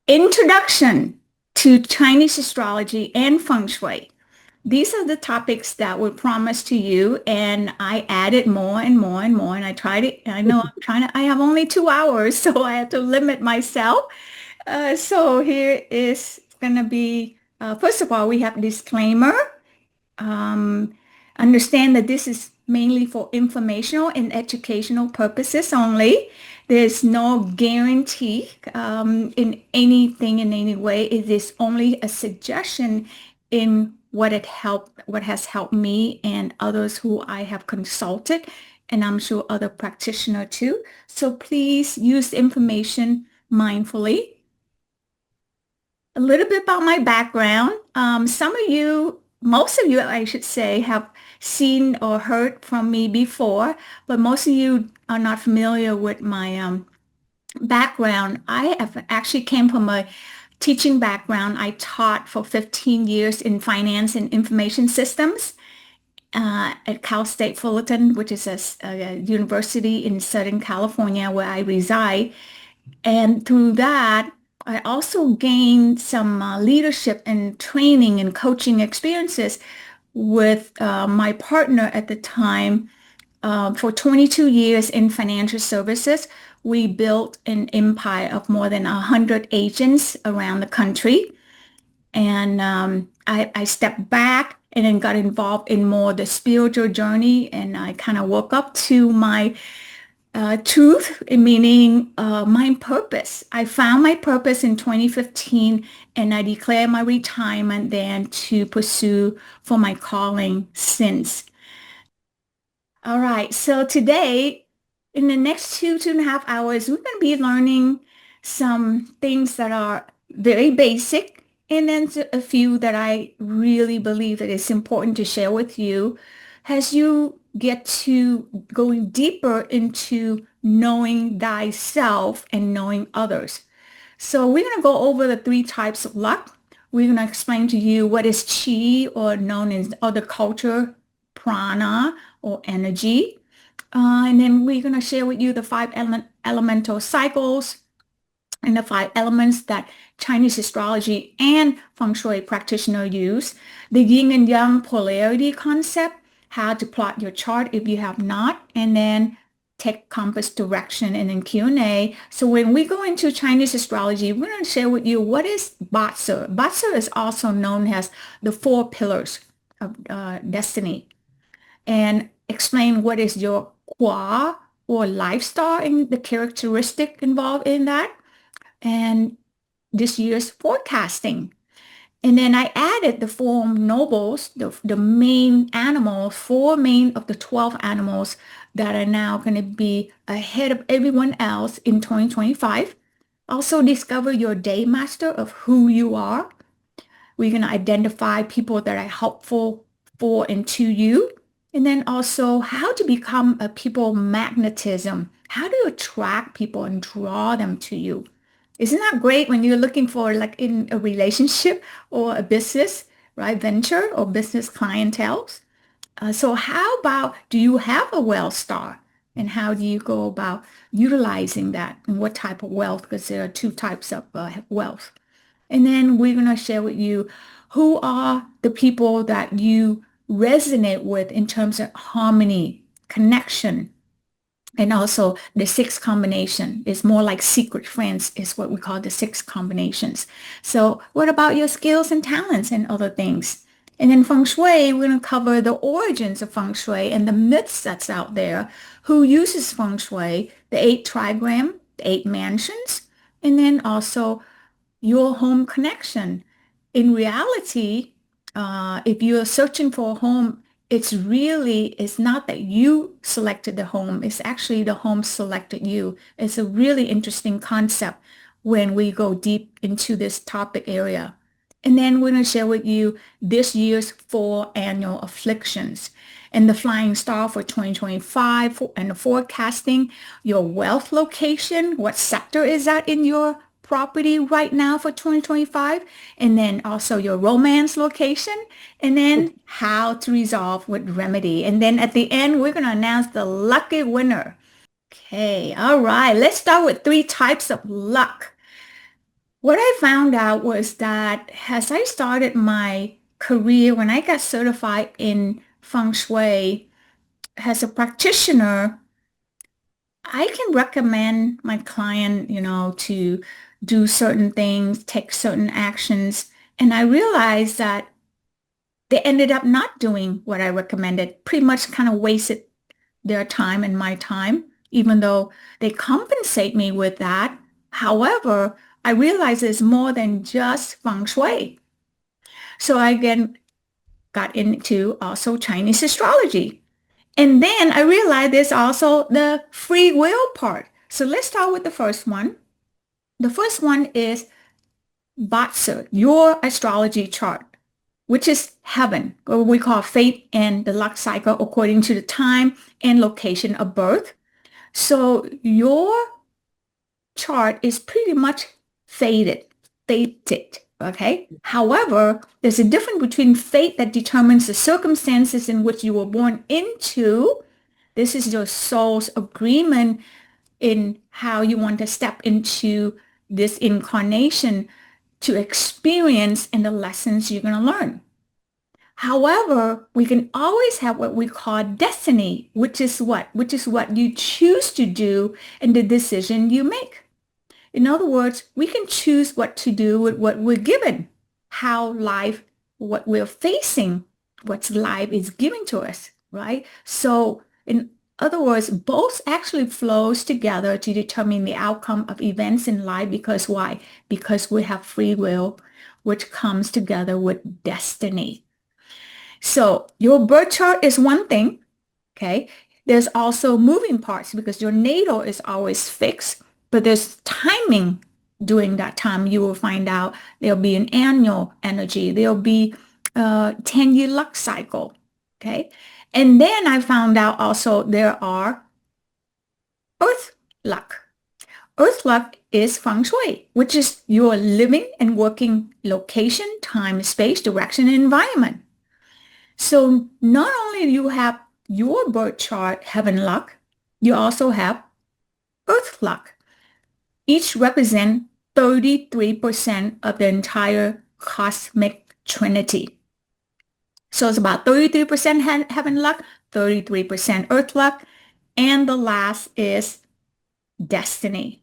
Introduction to Chinese astrology and feng shui. These are the topics that were promised to you, and I added more and more and more. And I tried it. I know I have only 2 hours, so I have to limit myself. So here is going to be, first of all, we have disclaimer. Um, Understand that this is mainly for informational and educational purposes only. There's no guarantee in anything in any way. It is only a suggestion in what has helped me and others who I have consulted, and I'm sure other practitioners too. So please use the information mindfully. A little bit about my background. Some of you, most of you, I should say, have seen or heard from me before, but most of you are not familiar with my background. I have actually came from a teaching background. I taught for 15 years in finance and information systems at Cal State Fullerton, which is a university in Southern California where I reside. And through that, I also gained some leadership and training and coaching experiences with my partner at the time. For 22 years in financial services, we built an empire of more than 100 agents around the country. And I stepped back and then got involved in more the spiritual journey. And I kind of woke up to my truth, meaning my purpose. I found my purpose in 2015 and I declared my retirement then to pursue for my calling since. All right, so today, in the next 2.5 hours, we're going to be learning some things that are very basic and then a few that I really believe that it's important to share with you as you get to going deeper into knowing thyself and knowing others. So we're going to go over the three types of luck. We're going to explain to you what is chi, or known in other culture, prana or energy. And then we're going to share with you the five elemental cycles and the five elements that Chinese astrology and feng shui practitioner use. The yin and yang polarity concept, how to plot your chart if you have not, and then take compass direction, and then Q&A. So when we go into Chinese astrology, we're going to share with you what is Batsu. Batsu is also known as the four pillars of destiny, and explain what is your Hua or lifestyle and the characteristic involved in that, and this year's forecasting. And then I added the four nobles, the main animals, four main of the 12 animals that are now going to be ahead of everyone else in 2025. Also discover your day master of who you are. We're going to identify people that are helpful for and to you. And then also how to become a people magnetism. How to attract people and draw them to you. Isn't that great when you're looking for, like, in a relationship or a business, right? Venture or business clientele. So how about, do you have a wealth star? And how do you go about utilizing that? And what type of wealth? Because there are two types of wealth. And then we're going to share with you who are the people that you resonate with in terms of harmony, connection, and also the six combination is more like secret friends is what we call the six combinations. So what about your skills and talents and other things? And then feng shui, we're going to cover the origins of feng shui and the myths that's out there. Who uses feng shui, the eight trigram, the eight mansions, and then also your home connection. In reality, if you're searching for a home, it's not that you selected the home, it's actually the home selected you. It's a really interesting concept when we go deep into this topic area. And then we're going to share with you this year's four annual afflictions and the flying star for 2025 and the forecasting, your wealth location, what sector is that in your property right now for 2025, and then also your romance location, and then how to resolve with remedy. And then at the end, we're going to announce the lucky winner. Okay, all right, let's start with three types of luck. What I found out was that as I started my career, when I got certified in feng shui as a practitioner, I can recommend my client, to do certain things, take certain actions. And I realized that they ended up not doing what I recommended, pretty much kind of wasted their time and my time, even though they compensate me with that. However, I realize it's more than just feng shui. So I again got into also Chinese astrology. And then I realized there's also the free will part. So let's start with the first one. The first one is Batsa, your astrology chart, which is heaven, or we call fate and the luck cycle according to the time and location of birth. So your chart is pretty much fated, okay? However, there's a difference between fate that determines the circumstances in which you were born into. This is your soul's agreement in how you want to step into this incarnation to experience and the lessons you're going to learn. However, we can always have what we call destiny, which is what? Which is what you choose to do and the decision you make. In other words, we can choose what to do with what we're given, how life, what we're facing, what life is giving to us, right? So in other words, both actually flows together to determine the outcome of events in life because why? Because we have free will, which comes together with destiny. So your birth chart is one thing, okay? There's also moving parts because your natal is always fixed, but there's timing during that time. You will find out there'll be an annual energy. There'll be a 10-year luck cycle, okay? And then I found out also there are earth luck. Earth luck is feng shui, which is your living and working location, time, space, direction, and environment. So not only do you have your birth chart, heaven luck, you also have earth luck. Each represent 33% of the entire cosmic trinity. So it's about 33% heaven luck, 33% earth luck, and the last is destiny.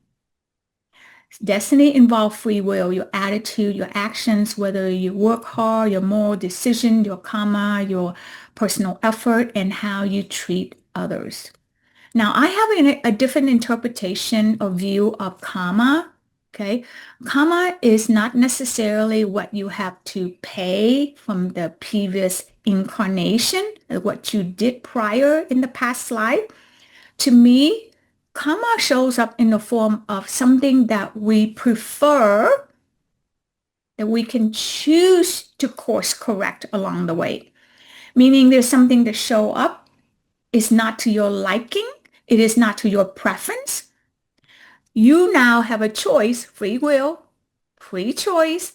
Destiny involves free will, your attitude, your actions, whether you work hard, your moral decision, your karma, your personal effort, and how you treat others. Now, I have a different interpretation or view of karma. Okay. Karma is not necessarily what you have to pay from the previous incarnation, what you did prior in the past life. To me, karma shows up in the form of something that we prefer, that we can choose to course correct along the way. Meaning there's something to show up. It's not to your liking. It is not to your preference. You now have a choice, free will, free choice,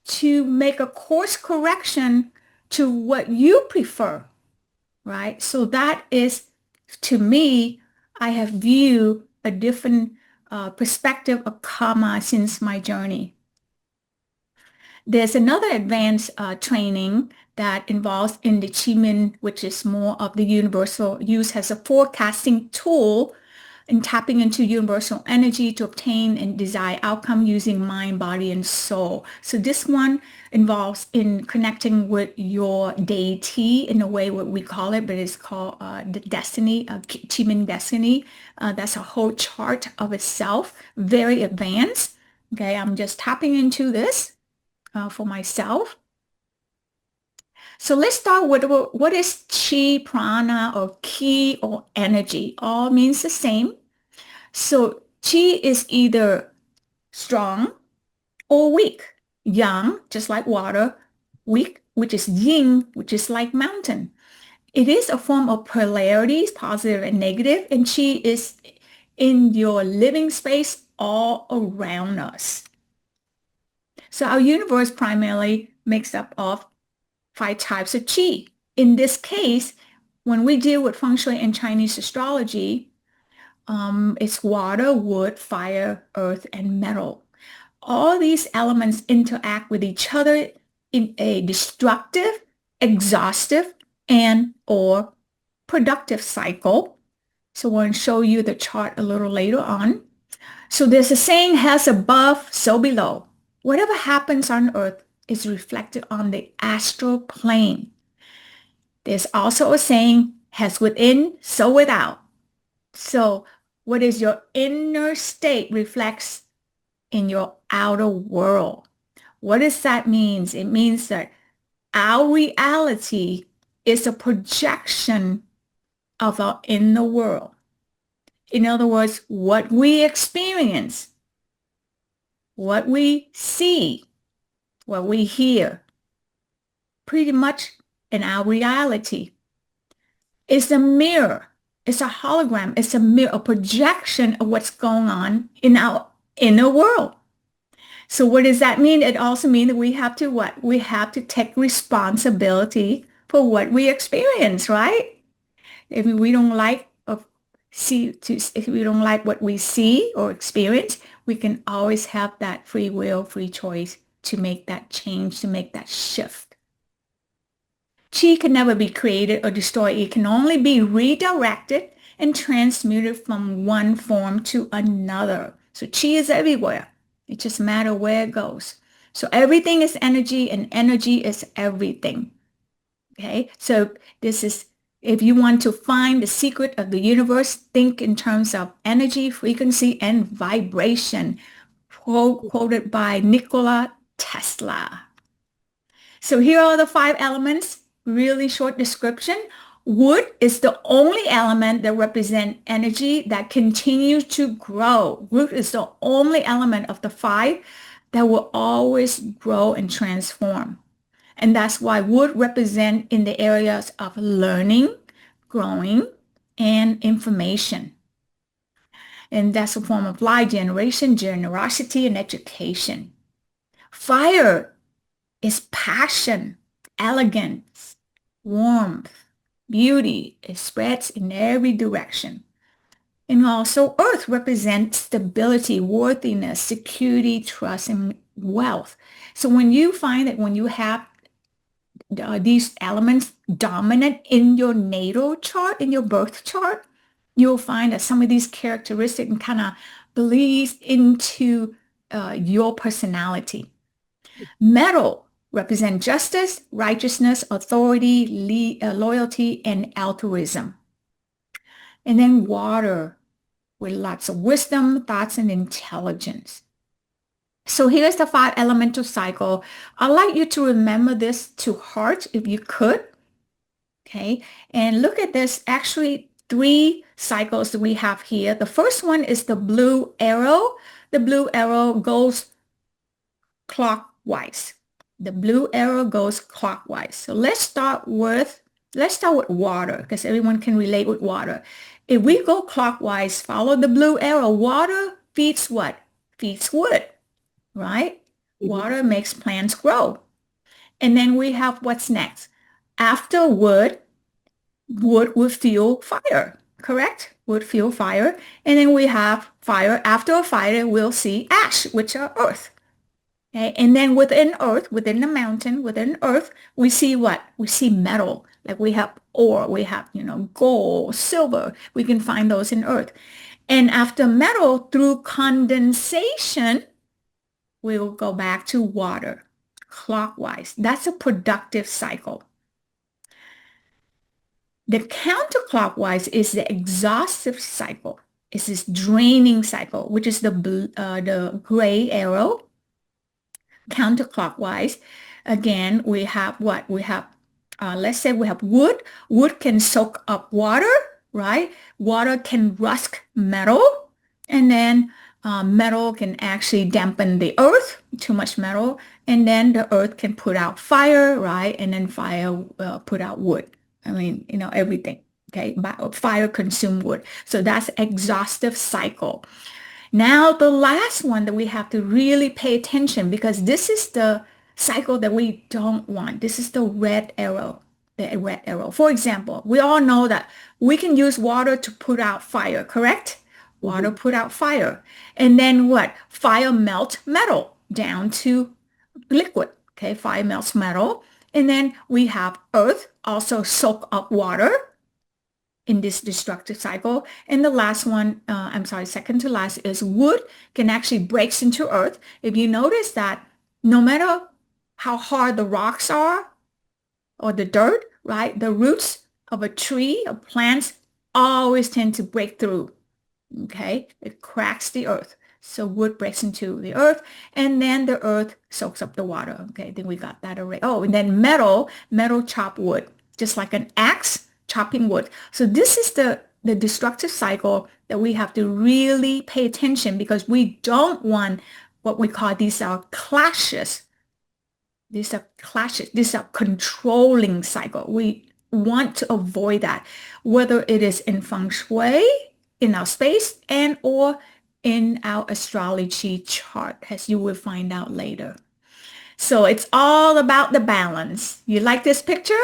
to make a course correction to what you prefer, right? So that is, to me, I have viewed a different perspective of karma since my journey. There's another advanced training that involves in the Qigong, which is more of the universal use as a forecasting tool and tapping into universal energy to obtain and desire outcome using mind, body, and soul. So this one involves in connecting with your deity in a way what we call it, but it's called the destiny, Qigong destiny. That's a whole chart of itself, very advanced. Okay, I'm just tapping into this for myself. So let's start with what is chi, prana, or ki, or energy. All means the same. So chi is either strong or weak. Yang, just like water. Weak, which is yin, which is like mountain. It is a form of polarities, positive and negative, and chi is in your living space all around us. So our universe primarily makes up of 5 types of chi. In this case, when we deal with feng shui and Chinese astrology, it's water, wood, fire, earth, and metal. all these elements interact with each other in a destructive, exhaustive, and or productive cycle. So I want to show you the chart a little later on. So there's a saying, as above, so below. Whatever happens on earth is reflected on the astral plane. There's also a saying, as within, so without. So what is your inner state reflects in your outer world. What does that mean? It means that our reality is a projection of our inner world. In other words, what we experience, what we see, what we hear, pretty much in our reality is a mirror. It's a hologram. It's a mirror, a projection of what's going on in our inner world. So what does that mean? It also means that we have to what? We have to take responsibility for what we experience, right? If we don't like if we don't like what we see or experience, we can always have that free will, free choice to make that change, to make that shift. Chi can never be created or destroyed. It can only be redirected and transmuted from one form to another. So chi is everywhere. It just matters where it goes. So everything is energy and energy is everything. Okay, so this is, if you want to find the secret of the universe, think in terms of energy, frequency, and vibration, quoted by Nikola Tesla. So here are the 5 elements, really short description. Wood is the only element that represents energy that continues to grow. Wood is the only element of the 5 that will always grow and transform. And that's why wood represents in the areas of learning, growing, and information. And that's a form of life generation, generosity, and education. Fire is passion, elegance, warmth, beauty. It spreads in every direction. And also earth represents stability, worthiness, security, trust, and wealth. So when you find that when you have these elements dominant in your natal chart, in your birth chart, you'll find that some of these characteristics kind of bleeds into your personality. Metal represent justice, righteousness, authority, loyalty, and altruism. And then water with lots of wisdom, thoughts, and intelligence. So here's the 5 elemental cycle. I'd like you to remember this to heart if you could. Okay, and look at this, actually 3 cycles that we have here. The first one is the blue arrow. The blue arrow goes clockwise. The blue arrow goes clockwise. So let's start with water, because everyone can relate with water. If we go clockwise, follow the blue arrow, water feeds what? Feeds wood, right? Mm-hmm. Water makes plants grow. And then we have what's next? After wood would fuel fire, correct? Would fuel fire. And then we have fire. After a fire, we'll see ash, which are earth. Okay? And then within earth, within the mountain, within earth, we see what? We see metal. Like we have ore, we have, gold, silver. We can find those in earth. And after metal, through condensation, we will go back to water, clockwise. That's a productive cycle. The counterclockwise is the exhaustive cycle. It's this draining cycle, which is the gray arrow. Counterclockwise, again, we have what? We have, let's say we have wood. Wood can soak up water, right? Water can rust metal. And then metal can actually dampen the earth, too much metal. And then the earth can put out fire, right? And then fire put out wood. I mean, everything, okay? Fire consume wood. So that's exhaustive cycle. Now, the last one that we have to really pay attention, because this is the cycle that we don't want. This is the red arrow, For example, we all know that we can use water to put out fire, correct? Water put out fire. And then what? Fire melt metal. down to liquid. Okay, fire melts metal. And then we have earth also soak up water in this destructive cycle. And the last one, I'm sorry, second to last is wood can actually breaks into earth. If you notice that no matter how hard the rocks are or the dirt, right, the roots of a tree or plants always tend to break through. Okay, it cracks the earth. So wood breaks into the earth and then the earth soaks up the water. Okay, then we got that already. Oh, and then metal chop wood, just like an axe chopping wood. So this is the destructive cycle that we have to really pay attention because we don't want what we call these are clashes. These are clashes. These are controlling cycle. We want to avoid that, whether it is in feng shui, in our space, and or in our astrology chart, as you will find out later. So it's all about the balance. You like this picture?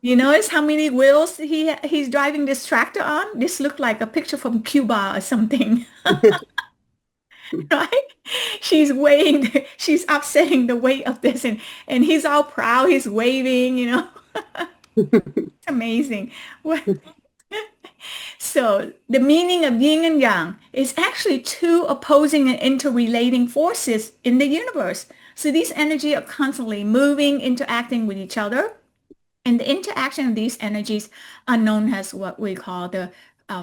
You notice how many wheels he's driving this tractor on? This looked like a picture from Cuba or something, right? She's weighing, she's offsetting the weight of this, and he's all proud. He's waving, you know. It's amazing. What? So the meaning of yin and yang is actually two opposing and interrelating forces in the universe. So these energies are constantly moving, interacting with each other. And the interaction of these energies are known as what we call the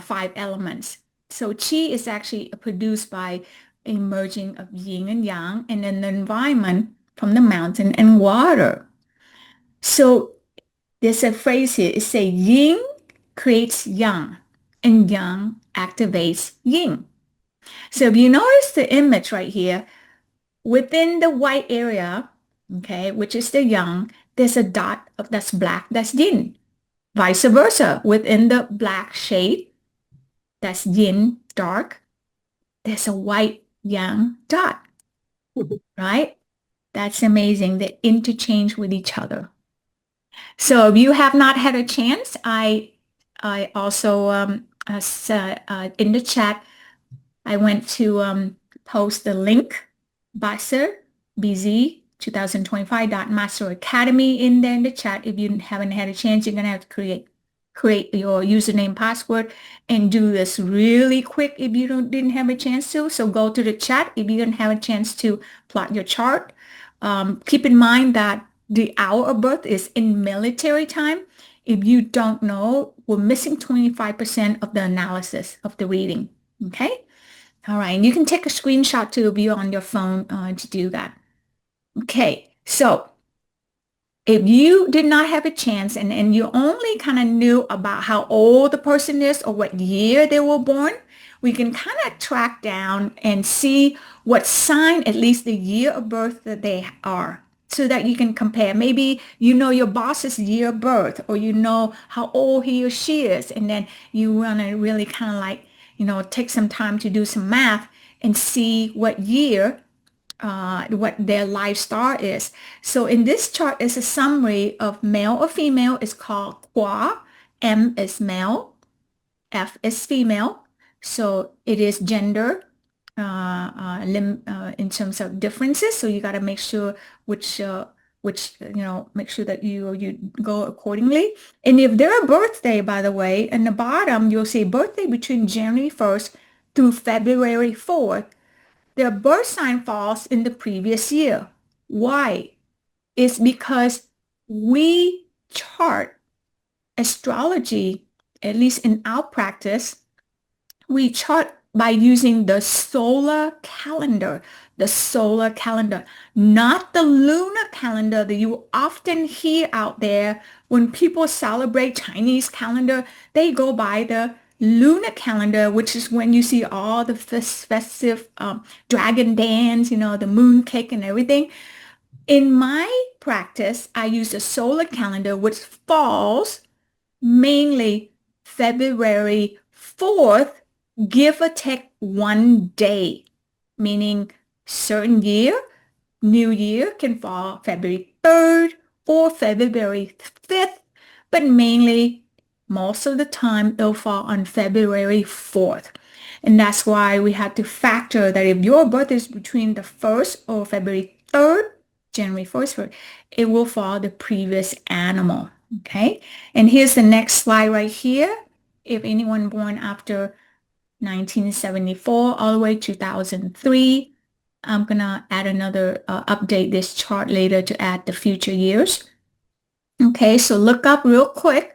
five elements. So qi is actually produced by a merging of yin and yang and then the environment from the mountain and water. So there's a phrase here. It says yin creates yang and yang activates yin. So if you notice the image right here, within the white area, okay, which is the yang, there's a dot that's black, that's yin. Vice versa, within the black shade, that's yin, dark, there's a white yang dot, right? That's amazing. They interchange with each other. So if you have not had a chance, I also in the chat I went to post the link Basser BZ 2025.master academy in there in the chat. If you haven't had a chance, you're gonna have to create your username password and do this really quick if you didn't have a chance to. So go to the chat if you didn't have a chance to plot your chart. Keep in mind that the hour of birth is in military time. If you don't know, we're missing 25% of the analysis of the reading. Okay? All right. And you can take a screenshot to view on your phone to do that. Okay. So if you did not have a chance and you only kind of knew about how old the person is or what year they were born, we can kind of track down and see what sign, at least the year of birth that they are, so that you can compare. Maybe you know your boss's year of birth, or you know how old he or she is, and then you want to really kind of like, take some time to do some math and see what year what their life star is. So in this chart is a summary of male or female. It's called Qua. M is male, F is female. So it is gender in terms of differences. So you got to make sure which make sure that you go accordingly. And if their birthday, by the way, in the bottom, you'll see birthday between January 1st through February 4th. Their birth sign falls in the previous year. Why? It's because we chart astrology, at least in our practice, we chart by using the solar calendar, not the lunar calendar that you often hear out there when people celebrate Chinese calendar. They go by the lunar calendar, which is when you see all the festive dragon dance, the moon cake and everything. In my practice, I use a solar calendar, which falls mainly February 4th, give or take one day, meaning certain year, New Year can fall February 3rd or February 5th, but mainly most of the time it'll fall on February 4th. And that's why we have to factor that if your birth is between the 1st or February 3rd, January 1st, it will follow the previous animal. Okay. And here's the next slide right here. If anyone born after 1974 all the way to 2003, I'm gonna add another update this chart later to add the future years. Okay, so look up real quick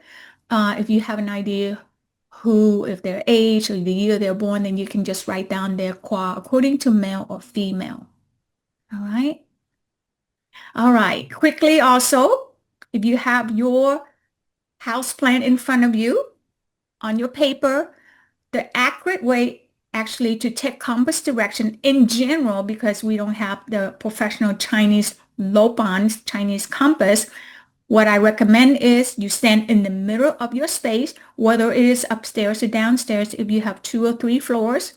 if you have an idea who, if their age or the year they're born, then you can just write down their qua according to male or female. All right. All right. Quickly also, if you have your house plan in front of you on your paper, the accurate way actually to take compass direction in general, because we don't have the professional Chinese Lopan, Chinese compass, what I recommend is you stand in the middle of your space, whether it is upstairs or downstairs. If you have 2 or 3 floors,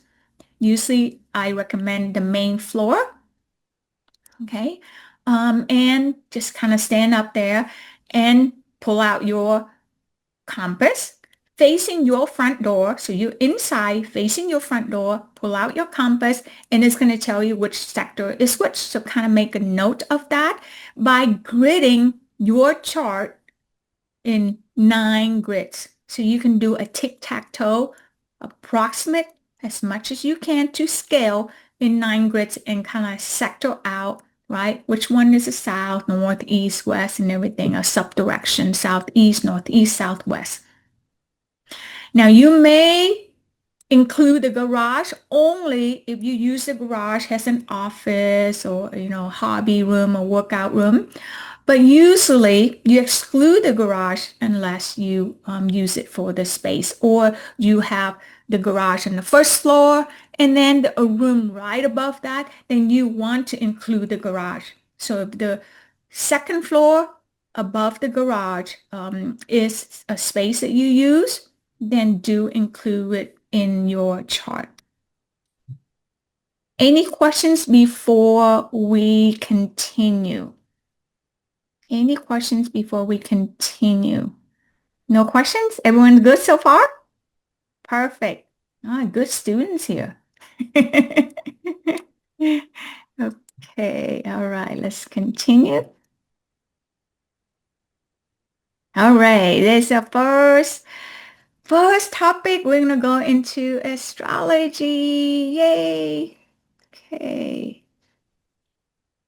usually I recommend the main floor. Okay. And just kind of stand up there and pull out your compass facing your front door. So you're inside facing your front door, pull out your compass, and it's going to tell you which sector is which. So kind of make a note of that by gridding your chart in 9 grids. So you can do a tic-tac-toe, approximate as much as you can to scale in 9 grids and kind of sector out, right? Which one is the south, north, east, west, and everything, a subdirection, southeast, northeast, southwest. Now you may include the garage only if you use the garage as an office or, hobby room or workout room. But usually you exclude the garage unless you use it for the space, or you have the garage on the first floor and then a room right above that, then you want to include the garage. So if the second floor above the garage is a space that you use, then do include it in your chart. Any questions before we continue? Any questions before we continue? No questions? Everyone good so far? Perfect. Good students here. Okay, all right, let's continue. All right, there's the first topic. We're gonna go into astrology. Yay. Okay.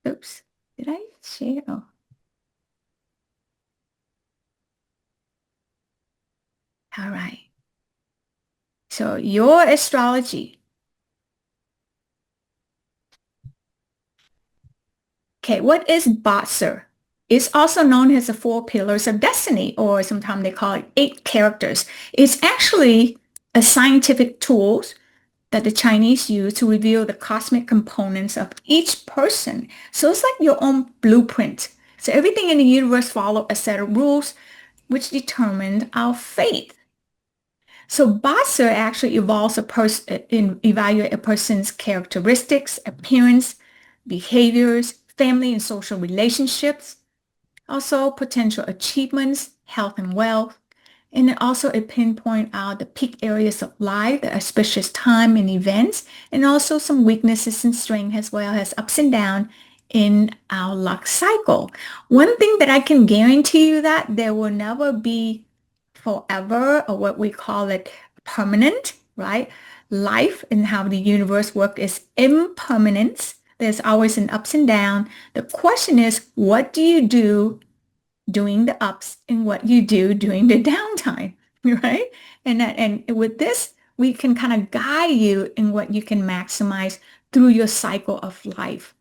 Oops, did I share? Oh. All right. So your astrology. Okay, what is Botzer? It's also known as the 4 pillars of destiny, or sometimes they call it 8 characters. It's actually a scientific tool that the Chinese use to reveal the cosmic components of each person. So it's like your own blueprint. So everything in the universe follows a set of rules which determine our fate. So Botzer actually evaluate a person's characteristics, appearance, behaviors, family and social relationships, also potential achievements, health and wealth, and then also it pinpoint out the peak areas of life, the auspicious time and events, and also some weaknesses and strengths as well as ups and downs in our luck cycle. One thing that I can guarantee you that there will never be forever, or what we call it permanent, right? Life and how the universe works is impermanence. There's always an ups and down. The question is, what do you do during the ups and what you do during the downtime, right? And with this, we can kind of guide you in what you can maximize through your cycle of life.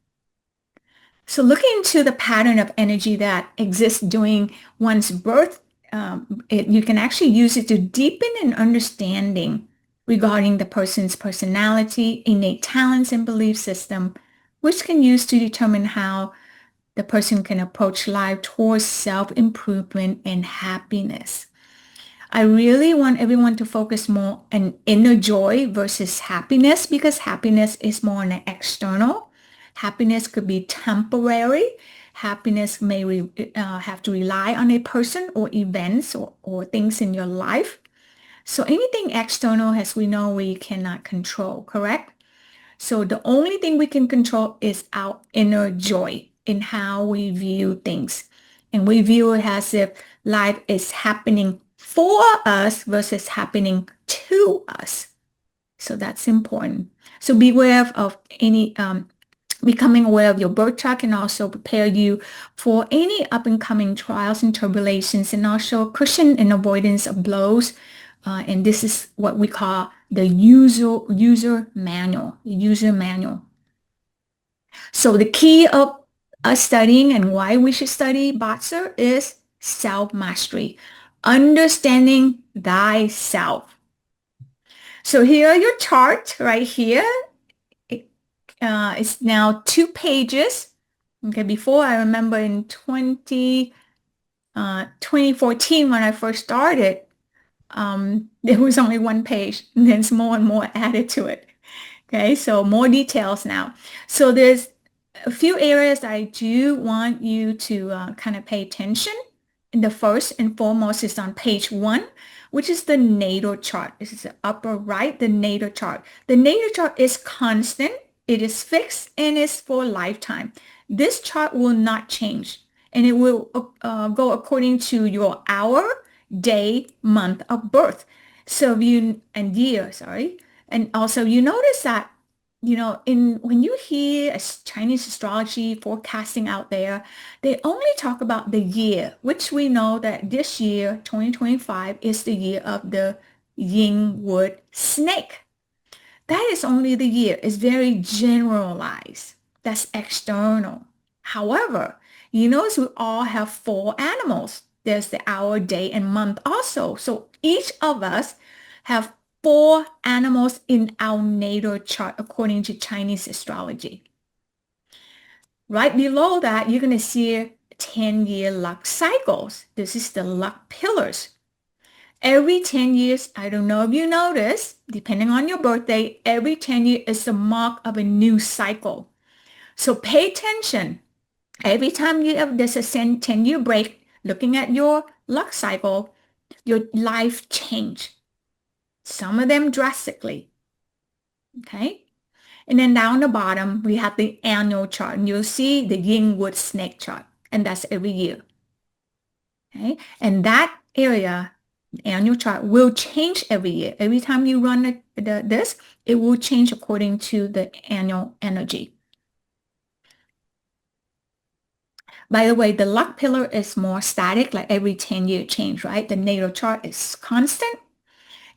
So looking into the pattern of energy that exists during one's birth, you can actually use it to deepen an understanding regarding the person's personality, innate talents, and belief system, which can use to determine how the person can approach life towards self-improvement and happiness. I really want everyone to focus more on inner joy versus happiness, because happiness is more on the external. Happiness could be temporary. Happiness may have to rely on a person or events or things in your life. So anything external, as we know, we cannot control, correct? So the only thing we can control is our inner joy in how we view things. And we view it as if life is happening for us versus happening to us. So that's important. So beware of any becoming aware of your birth chart can also prepare you for any up and coming trials and tribulations, and also cushion and avoidance of blows. And this is what we call the user manual. User manual. So the key of us studying and why we should study Batser is self-mastery, understanding thyself. So here are your chart right here. It's now 2 pages. Okay, before I remember in 2014 when I first started, there was only 1 page, and then more and more added to it. Okay, so more details now. So there's a few areas I do want you to kind of pay attention. And the first and foremost is on page 1, which is the natal chart. This is the upper right, the natal chart. The natal chart is constant, it is fixed, and it's for a lifetime. This chart will not change, and it will go according to your hour, day, month of birth. So and year, sorry. And also you notice that, in when you hear Chinese astrology forecasting out there, they only talk about the year, which we know that this year, 2025, is the year of the yin wood snake. That is only the year. It's very generalized. That's external. However, you notice we all have 4 animals. There's the hour, day, and month also. So each of us have 4 animals in our natal chart according to Chinese astrology. Right below that, you're going to see 10-year luck cycles. This is the luck pillars. Every 10 years, I don't know if you notice, depending on your birthday, every 10 years is the mark of a new cycle. So pay attention. Every time there's a 10-year break, looking at your luck cycle, your life change. Some of them drastically. Okay. And then down the bottom, we have the annual chart. And you'll see the yin wood snake chart. And that's every year. Okay. And that area, annual chart, will change every year. Every time you run this, it will change according to the annual energy. By the way, the luck pillar is more static, like every 10-year change, right? The natal chart is constant.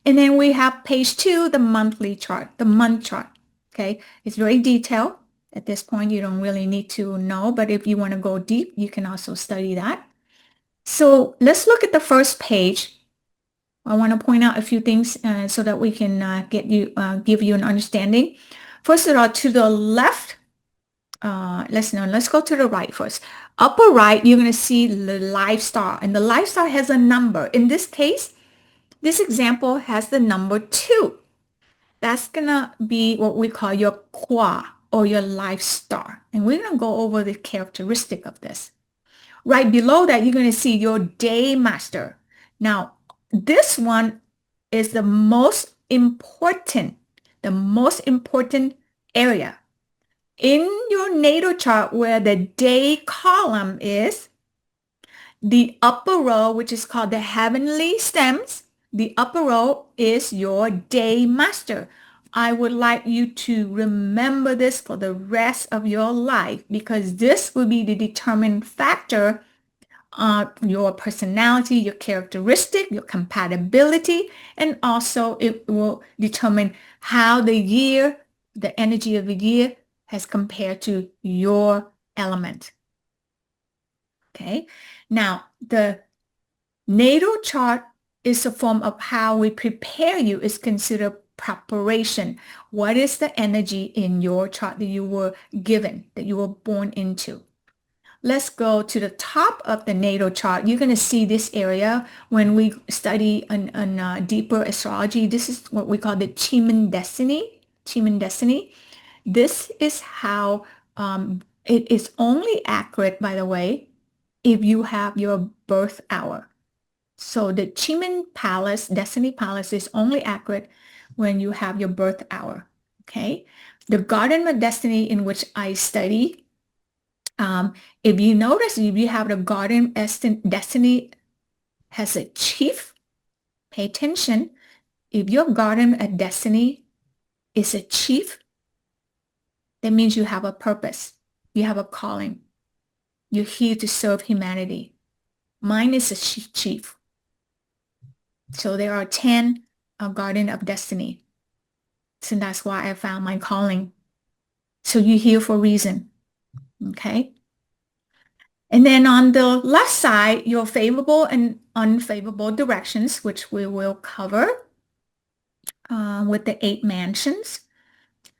And then we have page 2, the monthly chart, the month chart. Okay, it's very detailed. At this point, you don't really need to know, but if you want to go deep, you can also study that. So let's look at the first page. I want to point out a few things so that we can give you an understanding. First of all, to the left, let's go to the right first. Upper right, you're going to see the life star, and the life star has a number. In this case, this example has the number 2. That's going to be what we call your qua, or your life star. And we're going to go over the characteristic of this. Right below that, you're going to see your day master. Now, this one is the most important area. In your natal chart, where the day column is, the upper row, which is called the heavenly stems, the upper row is your day master. I would like you to remember this for the rest of your life, because this will be the determining factor on your personality, your characteristic, your compatibility, and also it will determine how the energy of the year has compared to your element. Okay. Now, the natal chart is a form of how we prepare you, is considered preparation. What is the energy in your chart that you were given, that you were born into? Let's go to the top of the natal chart. You're going to see this area when we study on deeper astrology. This is what we call the Chiman destiny. Chiman destiny. This is how it is only accurate, by the way, if you have your birth hour. So the Chiman Palace, Destiny Palace, is only accurate when you have your birth hour. Okay. The Garden of Destiny in which I study, if you notice, if you have the Garden Destiny has a chief, pay attention. If your Garden of Destiny is a chief, that means you have a purpose. You have a calling. You're here to serve humanity. Mine is a chief. So there are 10 Garden of Destiny. So that's why I found my calling. So you're here for a reason. Okay. And then on the left side, your favorable and unfavorable directions, which we will cover with the 8 mansions.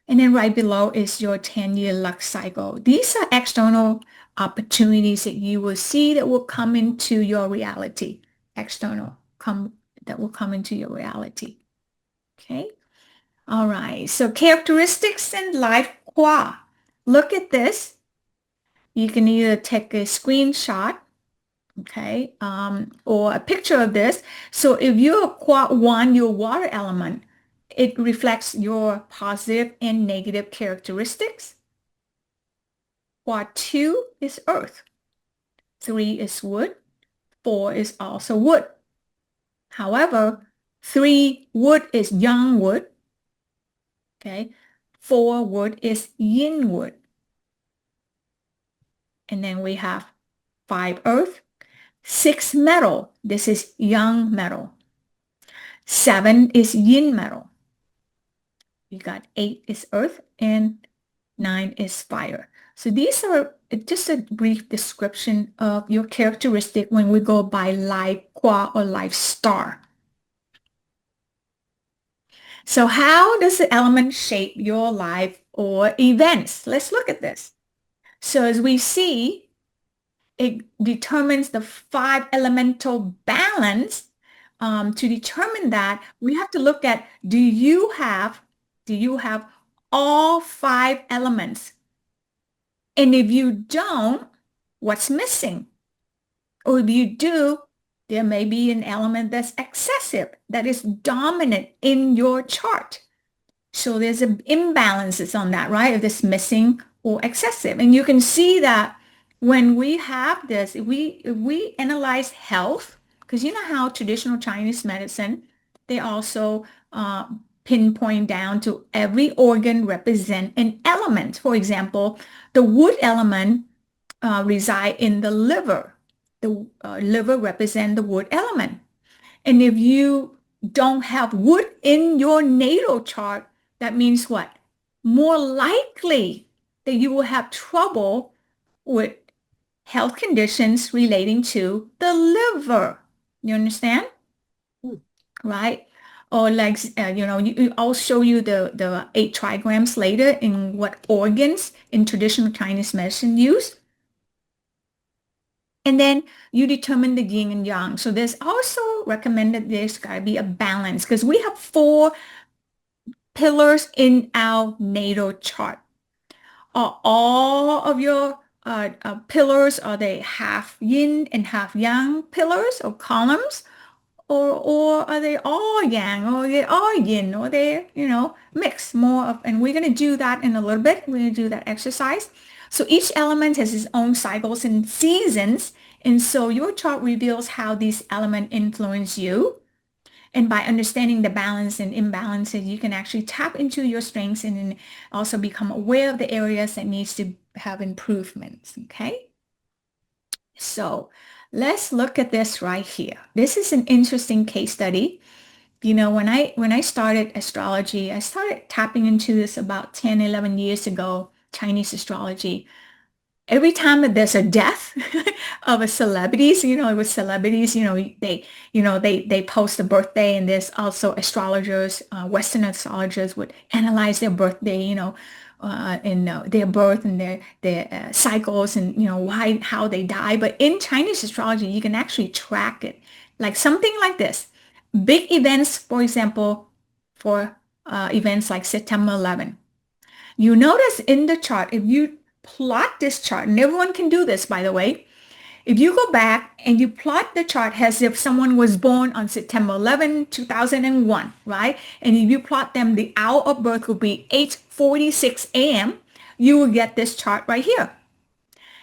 And then right below is your 10-year luck cycle. These are external opportunities that you will see that will come into your reality. External that will come into your reality. Okay. All right. So characteristics and life qua. Look at this. You can either take a screenshot, okay, or a picture of this. So if you're quad 1, your water element, it reflects your positive and negative characteristics. Quad 2 is earth. 3 is wood. 4 is also wood. However, 3 wood is yang wood. Okay. 4 wood is yin wood. And then we have 5 earth. 6 metal. This is yang metal. 7 is yin metal. You got 8 is earth and 9 is fire. So these are just a brief description of your characteristic when we go by life qua or life star. So how does the element shape your life or events? Let's look at this. So as we see, it determines the 5 elemental balance. To determine that, we have to look at, do you have all 5 elements? And if you don't, what's missing? Or if you do, there may be an element that's excessive, that is dominant in your chart. So there's an imbalances on that, right? If it's missing or excessive. And you can see that when we have this, if we analyze health, because you know how traditional Chinese medicine, they also pinpoint down to every organ represent an element. For example, the wood element reside in the liver. The liver represent the wood element. And if you don't have wood in your natal chart, that means what? More likely that you will have trouble with health conditions relating to the liver. You understand? Hmm. Right? Or like, I'll show you the 8 trigrams later in what organs in traditional Chinese medicine use. And then you determine the yin and yang. So there's also recommended there's got to be a balance because we have 4 pillars in our natal chart. Are all of your pillars, are they half yin and half yang pillars or columns? Or are they all yang, or they all yin, or they, mix more of, and we're going to do that in a little bit. We're going to do that exercise. So each element has its own cycles and seasons. And so your chart reveals how these elements influence you. And by understanding the balance and imbalances, you can actually tap into your strengths and then also become aware of the areas that needs to have improvements. Okay. So let's look at this right here. This is an interesting case study. When I started astrology, I started tapping into this about 10, 11 years ago, Chinese astrology. Every time that there's a death of a celebrities, it was celebrities, they post a birthday, and there's also astrologers, Western astrologers would analyze their birthday, and their birth and their cycles and, how they die. But in Chinese astrology, you can actually track it. Like something like this. Big events, for example, for events like September 11. You notice in the chart, if you plot this chart, and everyone can do this, by the way, If you go back and you plot the chart as if someone was born on September 11, 2001, right? And if you plot them, the hour of birth will be 8:46 a.m. You will get this chart right here.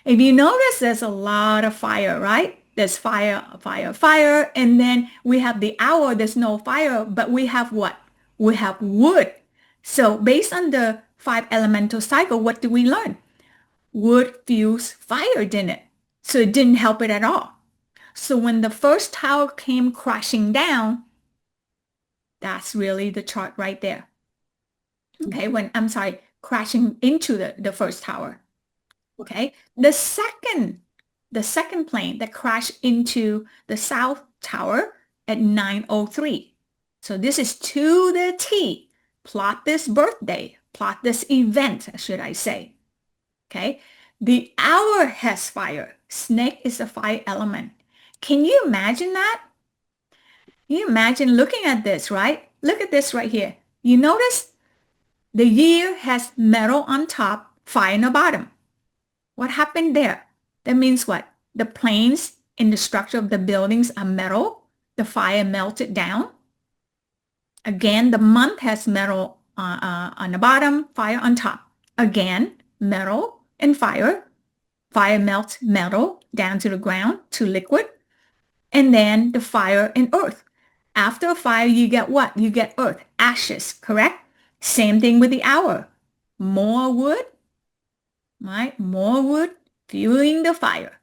If you notice, there's a lot of fire, right? There's fire, fire, fire. And then we have the hour, there's no fire, but we have what? We have wood. So based on the five elemental cycle, what do we learn? Wood fuels fire, didn't it? So it didn't help it at all. So when the first tower came crashing down, that's really the chart right there. Okay, I'm sorry, crashing into the first tower. Okay, the second plane that crashed into the south tower at 9:03. So this is to the T. Plot this birthday, plot this event, should I say. Okay, the hour has fire. Snake is a fire element. Can you imagine that? You imagine looking at this, right? Look at this right here. You notice the year has metal on top, fire on the bottom. What happened there? That means what? The planes in the structure of the buildings are metal. The fire melted down. Again, the month has metal on the bottom, fire on top. Again, metal and fire. Fire melts metal down to the ground, to liquid. And then the fire and earth. After a fire, you get what? You get earth, ashes, correct? Same thing with the hour. More wood, right? More wood fueling the fire.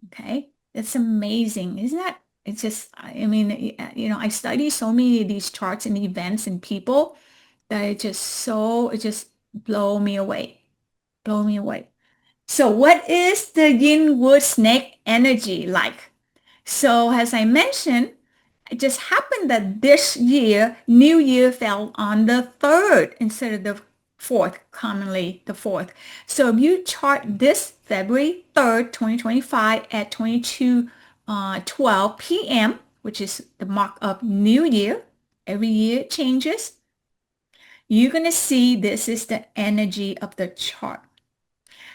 Okay, it's amazing, isn't that? It's just, I mean, I study so many of these charts and events and people that it just blow me away, blow me away. So what is the yin wood snake energy like? So as I mentioned, it just happened that this year, New Year fell on the 3rd instead of the 4th, commonly the 4th. So if you chart this February 3rd, 2025 at 22:12 p.m., which is the mark of New Year, every year it changes, you're going to see this is the energy of the chart.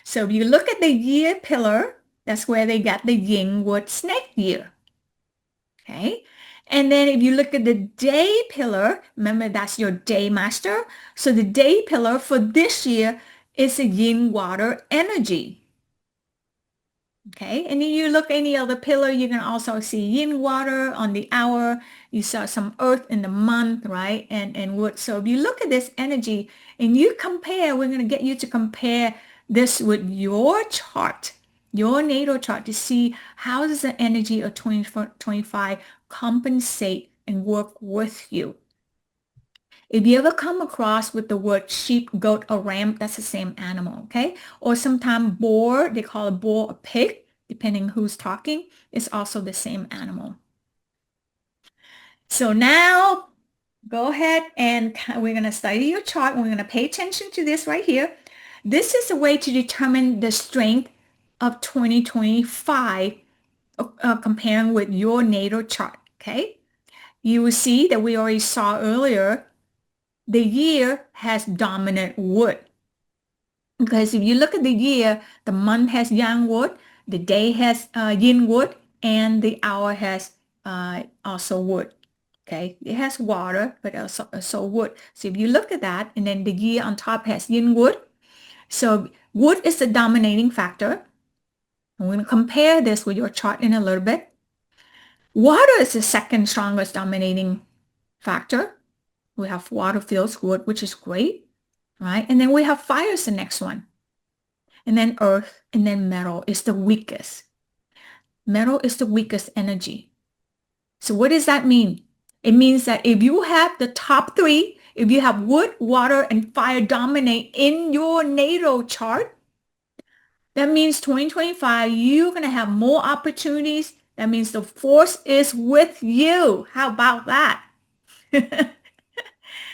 So if you look at the year pillar, that's where they got the yin wood snake year. Okay. And then if you look at the day pillar, remember that's your day master. So the day pillar for this year is a yin water energy. Okay. And then you look any other pillar, you can also see yin water on the hour. You saw some earth in the month, right? And wood. So if you look at this energy and you compare, we're going to get you to compare this with your chart, your natal chart, to see how does the energy of 2025 compensate and work with you. If you ever come across with the word sheep, goat, or ram, that's the same animal, okay? Or sometimes boar, they call a boar a pig, depending who's talking, it's also the same animal. So now go ahead and we're going to study your chart. We're going to pay attention to this right here. This is a way to determine the strength of 2025 comparing with your natal chart, okay? You will see that we already saw earlier, the year has dominant wood. Because if you look at the year, the month has yang wood, the day has yin wood, and the hour has also wood. Okay, it has water, but also wood. So if you look at that, and then the year on top has yin wood. So wood is the dominating factor. I'm going to compare this with your chart in a little bit. Water is the second strongest dominating factor. We have water fuels wood, which is great, right? And then we have fire is the next one. And then earth, and then metal is the weakest. Metal is the weakest energy. So what does that mean? It means that if you have the top three, if you have wood, water, and fire dominate in your natal chart, that means 2025, you're going to have more opportunities. That means the force is with you. How about that?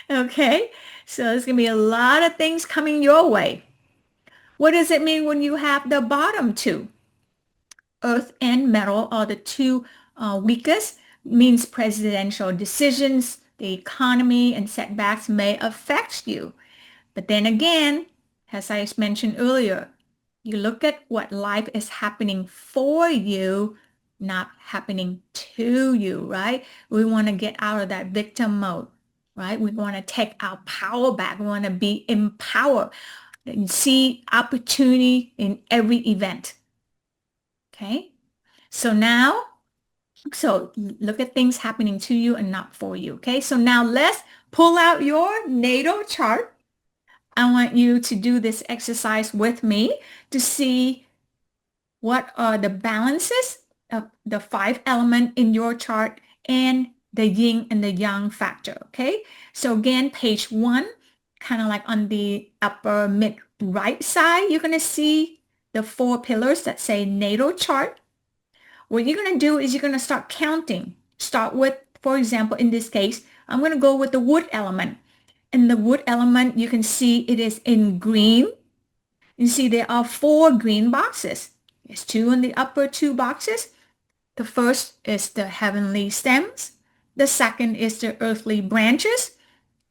Okay, so there's going to be a lot of things coming your way. What does it mean when you have the bottom two? Earth and metal are the two weakest. Means presidential decisions, the economy, and setbacks may affect you. But then again, as I mentioned earlier, You look at what life is happening for you, not happening to you, right? We want to get out of that victim mode, right? We want to take our power back. We want to be empowered and see opportunity in every event. Okay. So now, so look at things happening to you and not for you. Okay. So now let's pull out your natal chart. I want you to do this exercise with me to see what are the balances of the 5 element in your chart and the yin and the yang factor. Okay. So again, page 1, kind of like on the upper mid right side, you're going to see the 4 pillars that say natal chart. What you're going to do is you're going to start counting. Start with, for example, in this case, I'm going to go with the wood element. In the wood element, you can see it is in green. You see there are 4 green boxes. There's 2 in the upper 2 boxes. The first is the heavenly stems. The second is the earthly branches.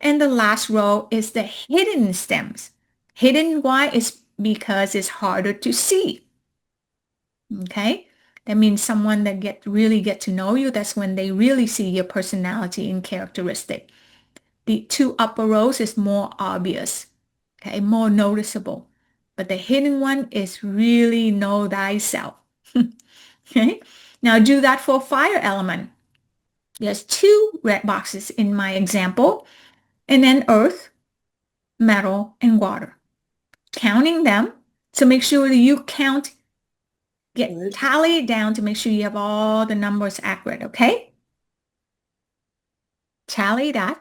And the last row is the hidden stems. Hidden, why? Is because it's harder to see. Okay? That means someone that really get to know you, that's when they really see your personality and characteristic. The 2 upper rows is more obvious, okay, more noticeable. But the hidden one is really know thyself. Okay? Now do that for fire element. There's 2 red boxes in my example, and then earth, metal, and water. Counting them, so make sure that you tally it down to make sure you have all the numbers accurate, okay? Tally that.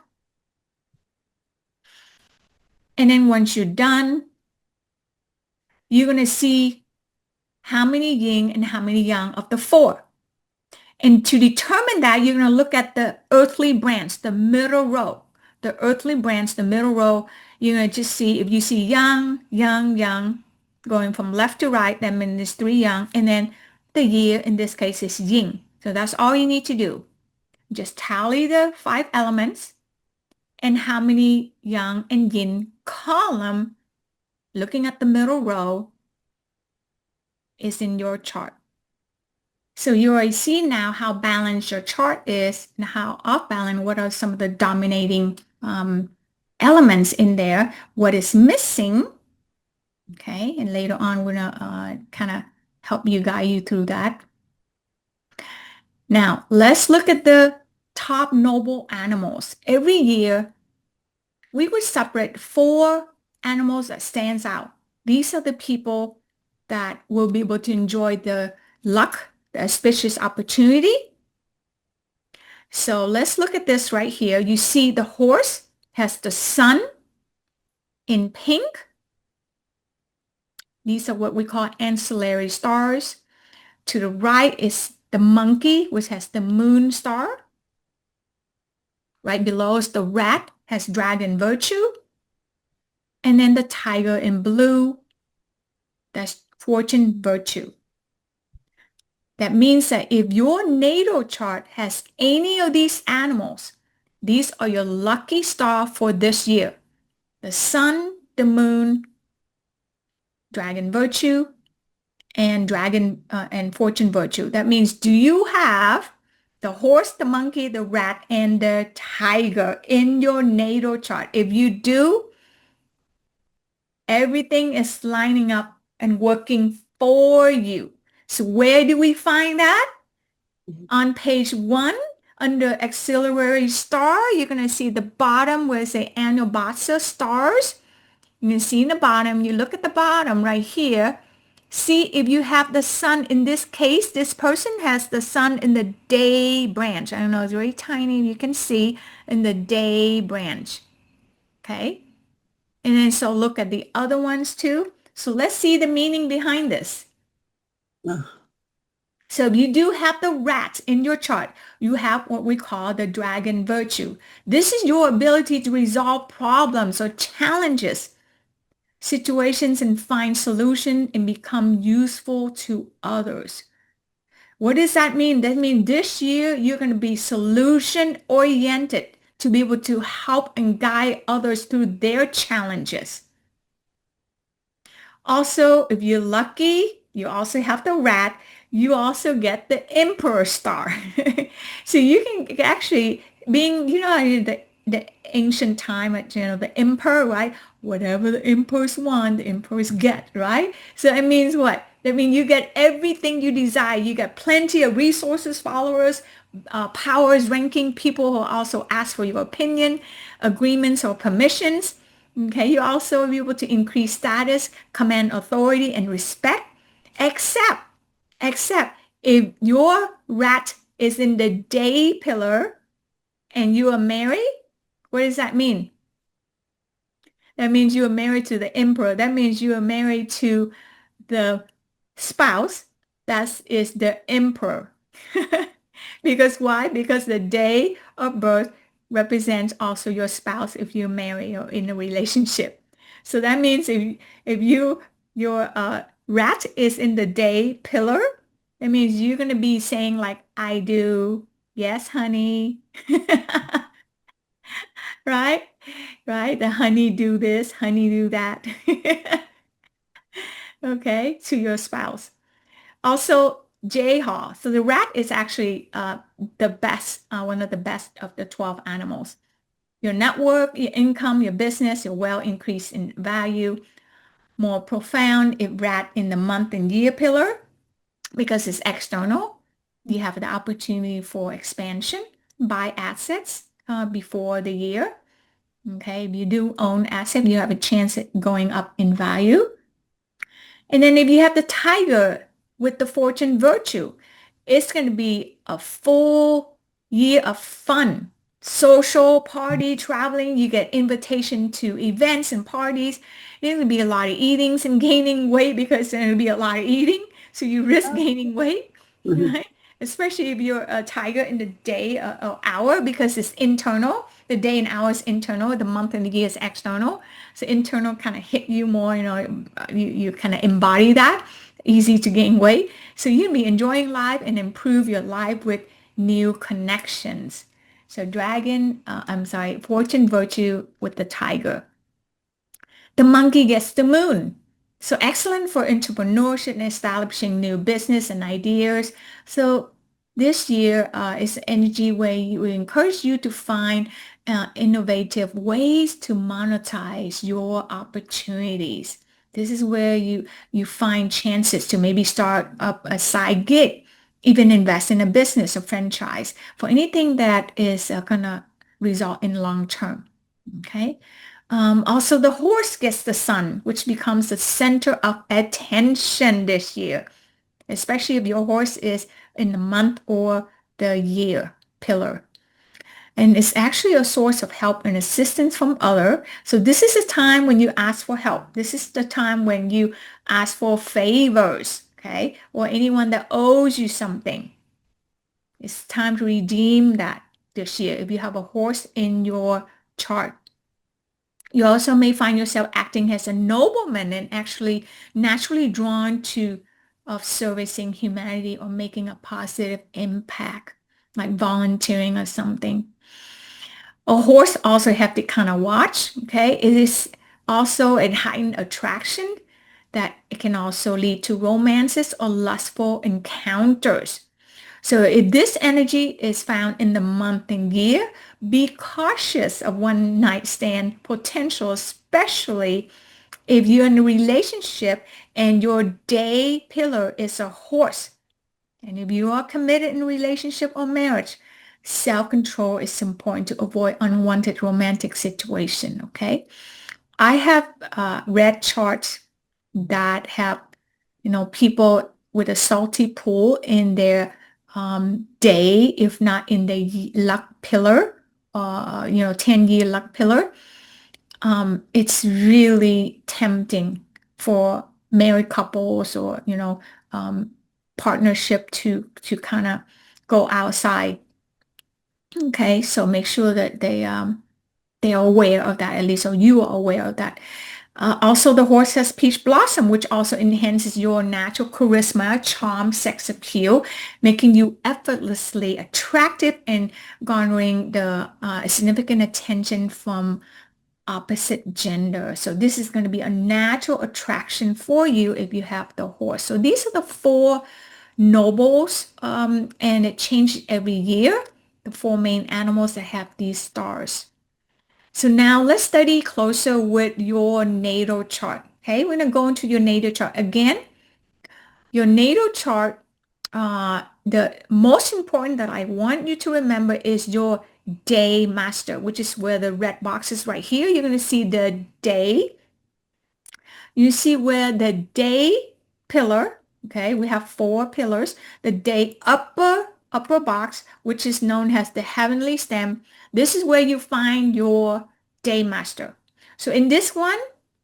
And then once you're done, you're going to see how many yin and how many yang of the 4. And to determine that, you're going to look at the earthly branch, the middle row. The earthly branch, the middle row, you're going to just see, if you see yang, yang, yang, going from left to right, that means there's 3 yang. And then the year, in this case, is yin. So that's all you need to do. Just tally the 5 elements and how many yang and yin column, looking at the middle row, is in your chart. So you already see now how balanced your chart is and how off balance, what are some of the dominating elements in there, what is missing. Okay, and later on, we're gonna kind of help you, guide you through that. Now, let's look at the top noble animals. Every year, we would separate 4 animals that stands out. These are the people that will be able to enjoy the luck, the auspicious opportunity. So let's look at this right here. You see the horse has the sun in pink. These are what we call ancillary stars. To the right is the monkey, which has the moon star. Right below is the rat, has dragon virtue. And then the tiger in blue, that's fortune virtue. That means that if your natal chart has any of these animals, these are your lucky star for this year. The sun, the moon, dragon virtue, and dragon and fortune virtue. That means, do you have the horse, the monkey, the rat, and the tiger in your natal chart? If you do, everything is lining up and working for you. So where do we find that? On page 1, under auxiliary star, you're going to see the bottom where it says annual Bhatsa stars. You can see in the bottom, you look at the bottom right here. See if you have the sun. In this case, this person has the sun in the day branch. I don't know, it's very tiny. You can see in the day branch. Okay. And then so look at the other ones too. So let's see the meaning behind this. So if you do have the rat in your chart, you have what we call the dragon virtue. This is your ability to resolve problems or challenges, situations, and find solution and become useful to others. What does that mean? That means this year you're going to be solution oriented to be able to help and guide others through their challenges. Also, if you're lucky, you also have the rat. You also get the emperor star. So you can actually, being, the ancient time, the emperor, right? Whatever the emperors want, the emperors get, right? So it means what? That means you get everything you desire. You get plenty of resources, followers, powers, ranking, people who also ask for your opinion, agreements or permissions. Okay, you also be able to increase status, command authority, and respect, except, except if your rat is in the day pillar and you are married. What does that mean? That means you are married to the emperor. That means you are married to the spouse. That is the emperor. Because why? Because the day of birth represents also your spouse if you're married or in a relationship. So that means if your rat is in the day pillar, that means you're gonna be saying like I do, yes, honey, right? Right? The honey do this, honey do that. Okay, to your spouse. Also, Jayhaw. So the rat is actually the best, one of the best of the 12 animals. Your network, your income, your business, your wealth increase in value. More profound if rat in the month and year pillar because it's external. You have the opportunity for expansion, buy assets before the year. Okay, if you do own asset, you have a chance at going up in value. And then if you have the tiger with the fortune virtue, it's going to be a full year of fun, social, party, traveling. You get invitation to events and parties. There's going to be a lot of eatings and gaining weight because there's going to be a lot of eating. So you risk gaining weight, Mhm. right? Especially if you're a tiger in the day or hour because it's internal. The day and hour is internal. The month and the year is external. So internal kind of hit you more, you kind of embody that, easy to gain weight. So you'll be enjoying life and improve your life with new connections. So fortune virtue with the tiger. The monkey gets the moon. So excellent for entrepreneurship and establishing new business and ideas. So this year is energy where we encourage you to find innovative ways to monetize your opportunities. This is where you find chances to maybe start up a side gig, even invest in a business or franchise for anything that is gonna result in long term. Okay. Also, the horse gets the sun, which becomes the center of attention this year, especially if your horse is in the month or the year pillar. And it's actually a source of help and assistance from other. So this is a time when you ask for help. This is the time when you ask for favors, okay? Or anyone that owes you something. It's time to redeem that this year if you have a horse in your chart. You also may find yourself acting as a nobleman and actually naturally drawn to of servicing humanity or making a positive impact, like volunteering or something. A horse also have to kind of watch, okay? It is also a heightened attraction that it can also lead to romances or lustful encounters. So if this energy is found in the month and year, be cautious of one night stand potential, especially if you're in a relationship and your day pillar is a horse. And if you are committed in a relationship or marriage, self-control is important to avoid unwanted romantic situation, okay? I have read charts that have, people with a salty pool in their day, if not in the luck pillar, 10-year luck pillar. It's really tempting for married couples or, um, partnership to kind of go outside. Okay, so make sure that they are aware of that, at least, or you are aware of that. Also, the horse has peach blossom, which also enhances your natural charisma, charm, sex appeal, making you effortlessly attractive and garnering the significant attention from opposite gender. So this is going to be a natural attraction for you if you have the horse. So these are the four nobles, and it changes every year, the four main animals that have these stars. So now let's study closer with your natal chart. Okay, we're going to go into your natal chart. Again, your natal chart, the most important that I want you to remember is your day master, which is where the red box is right here. You're going to see the day. You see where the day pillar, okay, we have four pillars. The day upper box, which is known as the heavenly stem. This is where you find your day master. So in this one,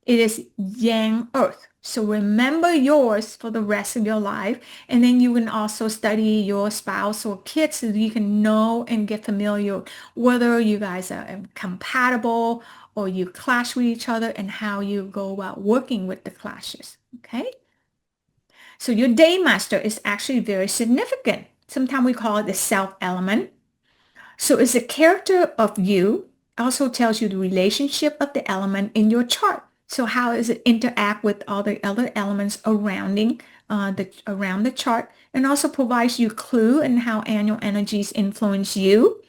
it is yang earth. So remember yours for the rest of your life. And then you can also study your spouse or kids so you can know and get familiar whether you guys are compatible or you clash with each other and how you go about working with the clashes. Okay. So your day master is actually very significant. Sometimes we call it the self element. So it's a character of you, also tells you the relationship of the element in your chart. So how does it interact with all the other elements around the chart, and also provides you clue in how annual energies influence you,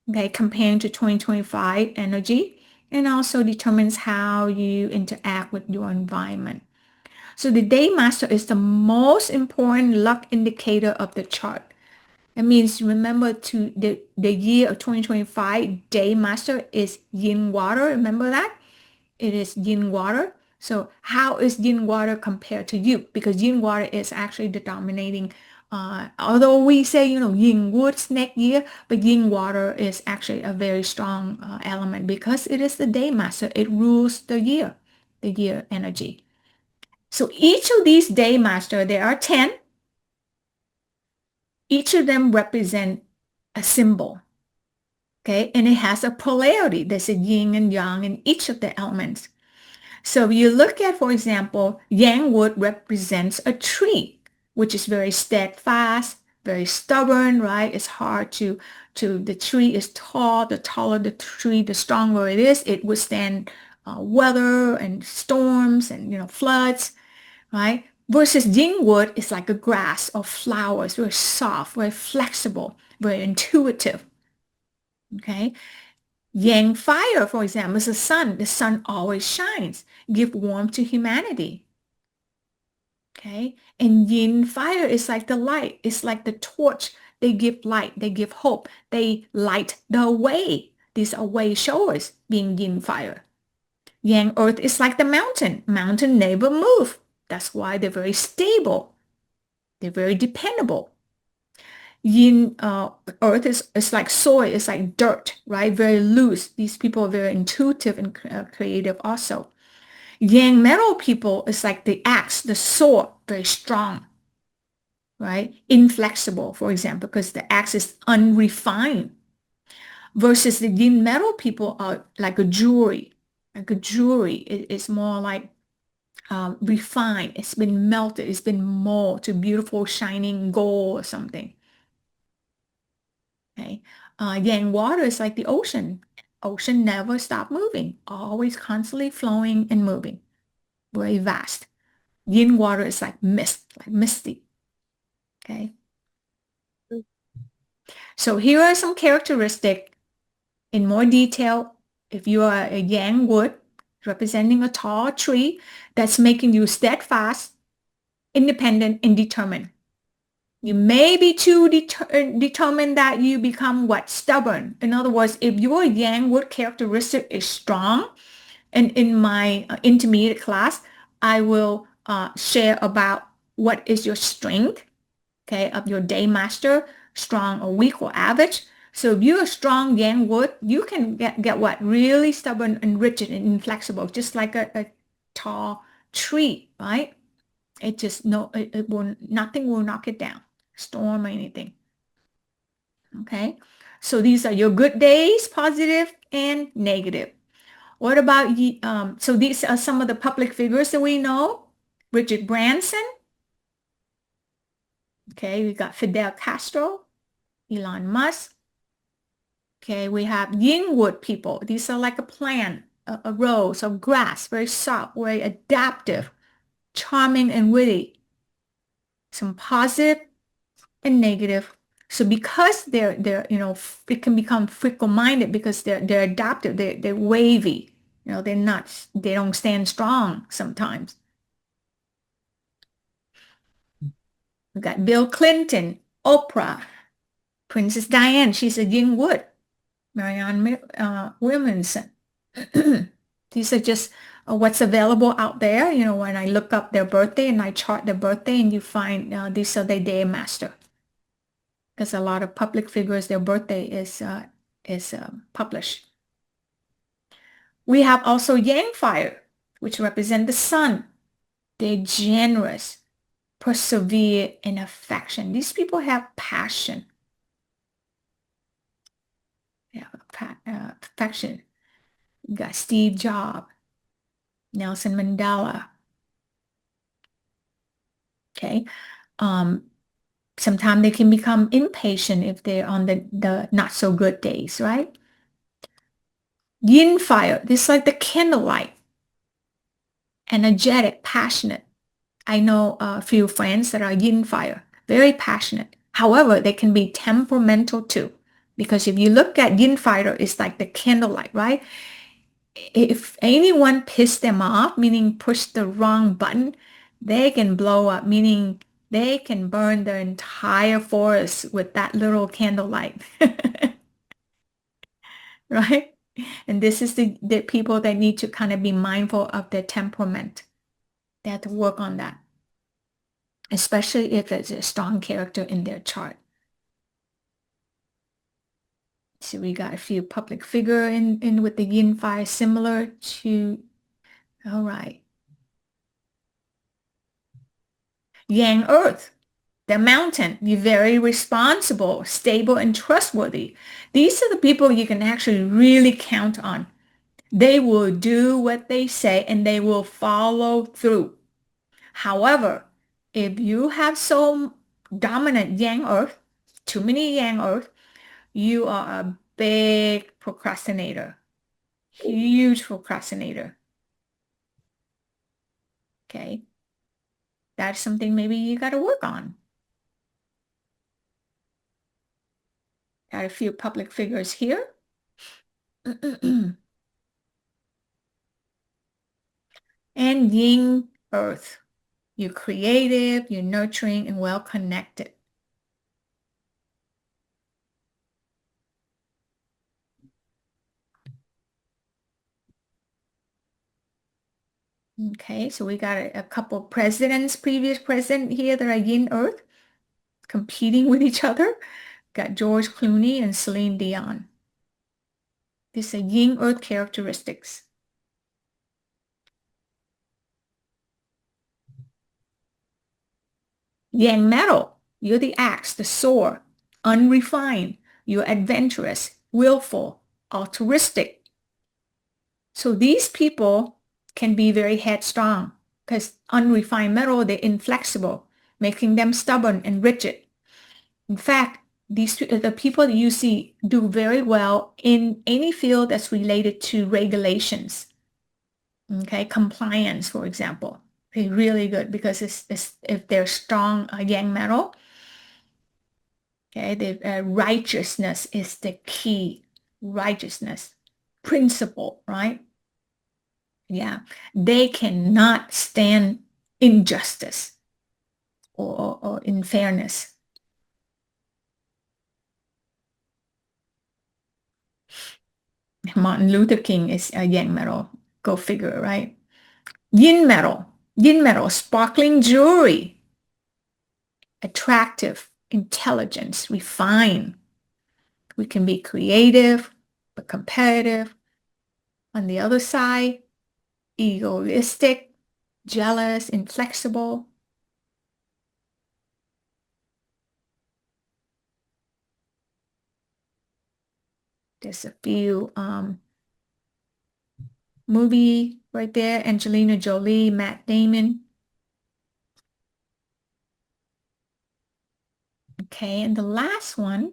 okay, comparing to 2025 energy, and also determines how you interact with your environment. So the day master is the most important luck indicator of the chart. That means remember to the year of 2025 day master is yin water. Remember that? It is yin water. So how is yin water compared to you? Because yin water is actually the dominating, although we say, yin woods next year, but yin water is actually a very strong element because it is the day master. It rules the year energy. So each of these day master, there are 10. Each of them represent a symbol. Okay, and it has a polarity. There's a yin and yang in each of the elements. So if you look at, for example, yang wood represents a tree, which is very steadfast, very stubborn, right? It's hard the tree is tall. The taller the tree, the stronger it is. It withstand weather and storms and, floods, right? Versus yin wood is like a grass or flowers, very soft, very flexible, very intuitive, okay? Yang fire, for example, is the sun. The sun always shines, give warmth to humanity. Okay. And yin fire is like the light. It's like the torch. They give light. They give hope. They light the way. These are way showers being yin fire. Yang earth is like the mountain. Mountain never move. That's why they're very stable. They're very dependable. Yin earth is like soil, it's like dirt, right? Very loose. These people are very intuitive and creative also. Yang metal people is like the axe, the sword, very strong, right? Inflexible, for example, because the axe is unrefined. Versus the yin metal people are like a jewelry. Like a jewelry, it's more like refined. It's been melted. It's been molded to beautiful shining gold or something. Okay. Yang water is like the ocean. Ocean never stop moving, always constantly flowing and moving. Very vast. Yin water is like mist, like misty. Okay. So here are some characteristics in more detail. If you are a yang wood representing a tall tree, that's making you steadfast, independent, and determined. You may be too determined that you become what? Stubborn. In other words, if your yang wood characteristic is strong, and in my intermediate class, I will share about what is your strength, okay, of your day master, strong or weak or average. So if you're a strong yang wood, you can get what? Really stubborn and rigid and inflexible, just like a tall tree, right? It just, no, it will, nothing will knock it down, storm or anything. Okay. So these are your good days, positive and negative. What about, so these are some of the public figures that we know. Richard Branson. Okay. We got Fidel Castro, Elon Musk. Okay. We have Yingwood people. These are like a plant, a rose or grass, very soft, very adaptive, charming and witty, some positive and negative. So because they're it can become fickle-minded because they're adaptive, they're wavy, they don't stand strong sometimes. We got Bill Clinton, Oprah, Princess Diane, she's a yin wood, Marianne Williamson. These are just what's available out there. When I look up their birthday and I chart their birthday and you find these are their day master. Because a lot of public figures, their birthday is published. We have also Yang fire, which represent the sun. They're generous, persevere, and affection. These people have passion. Yeah, affection. You got Steve Jobs, Nelson Mandela. Okay. Um, Sometimes they can become impatient if they're on the not so good days, right? Yin fire, this is like the candlelight, energetic, passionate. I know a few friends that are yin fire, very passionate. However, they can be temperamental too. Because if you look at yin fire, it's like the candlelight, right? If anyone pissed them off, meaning push the wrong button, they can blow up, meaning they can burn the entire forest with that little candlelight, right? And this is the people that need to kind of be mindful of their temperament. They have to work on that, especially if there's a strong character in their chart. So we got a few public figure in with the yin fire similar to, all right. Yang earth, the mountain, you're very responsible, stable, and trustworthy. These are the people you can actually really count on. They will do what they say and they will follow through. However, if you have so dominant yang earth, too many yang earth, you are a big procrastinator, huge procrastinator. Okay. That's something maybe you got to work on. Got a few public figures here. And yin earth. You're creative, you're nurturing, and well connected. Okay, so we got a couple presidents, previous president here that are yin earth, competing with each other. Got George Clooney and Celine Dion. These are yin earth characteristics. Yang metal, you're the axe, the sword, unrefined, you're adventurous, willful, altruistic. So these people can be very headstrong because unrefined metal, they're inflexible, making them stubborn and rigid. In fact, the people that you see do very well in any field that's related to regulations. Okay, compliance, for example, they're really good because it's if they're strong yang metal. Okay, the righteousness is the key. Righteousness, principle, right? Yeah, they cannot stand injustice or unfairness. Martin Luther King is a yang metal. Go figure, right? Yin metal, sparkling jewelry, attractive, intelligence, refined. We can be creative, but competitive. On the other side, egoistic, jealous, inflexible. There's a few movie right there, Angelina Jolie, Matt Damon. Okay, and the last one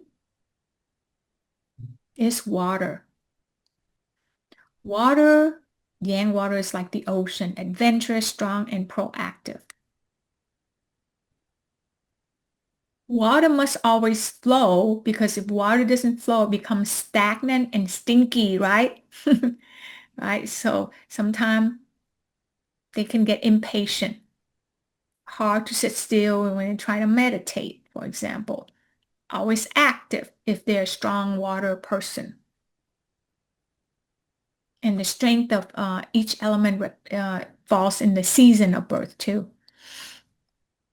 is water. Water Yang water is like the ocean, adventurous, strong, and proactive. Water must always flow because if water doesn't flow, it becomes stagnant and stinky, right? Right? So sometimes they can get impatient, hard to sit still when they try to meditate, for example. Always active if they're a strong water person. And the strength of each element falls in the season of birth too.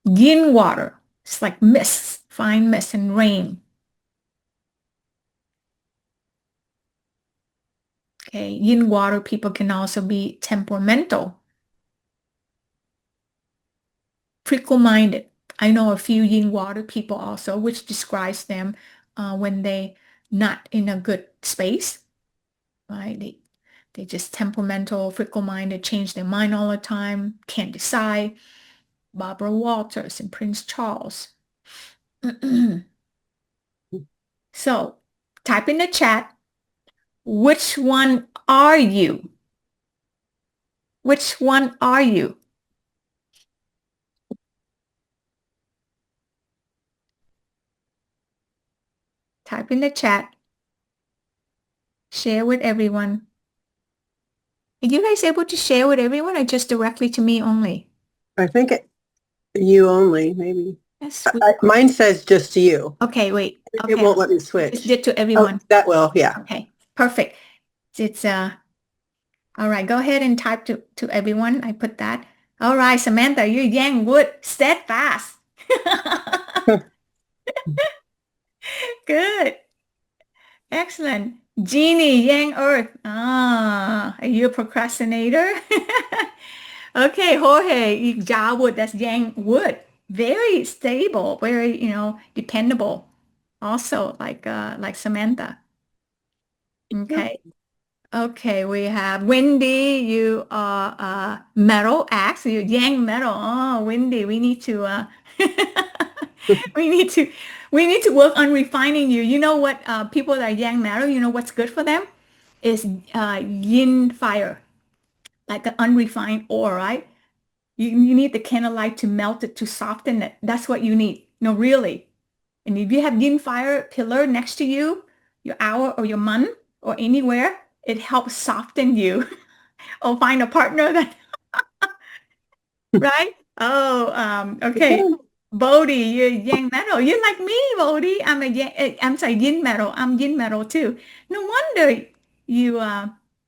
Yin water, it's like mist, fine mist and rain. Okay, yin water people can also be temperamental, fickle-minded. I know a few yin water people also, which describes them when they not in a good space, right? They just temperamental, fickle-minded, change their mind all the time, can't decide. Barbara Walters and Prince Charles. So type in the chat, which one are you? Which one are you? Type in the chat, share with everyone. Are you guys able to share with everyone or just directly to me only? I think you only, maybe. That's sweet. Mine says just to you. Okay, wait. It Okay, won't let me just switch. did to Oh, everyone. that will, yeah. Okay, perfect. It's all right. Go ahead and type to everyone. I put that. All right, Samantha, you're Yang Wood, steadfast. Good. Excellent. Jeannie, Yang Earth. Ah, are you a procrastinator? Okay, Jorge, Ja Wood, that's Yang Wood. Very stable, very, dependable. Also like Samantha. Okay. Okay, we have Wendy, you are metal axe, you Yang metal. Oh, Wendy, we need to we need to we need to work on refining you. You know what people that are Yang metal, you know what's good for them? Is yin fire, like an unrefined ore, right? You need the candlelight to melt it, to soften it. That's what you need. No, really. And if you have yin fire pillar next to you, your hour or your month or anywhere, it helps soften you. Or find a partner that, right? Oh, okay. Bodhi, you're yang metal. You're like me, Bodhi. I'm sorry, yin metal. I'm yin metal too. No wonder you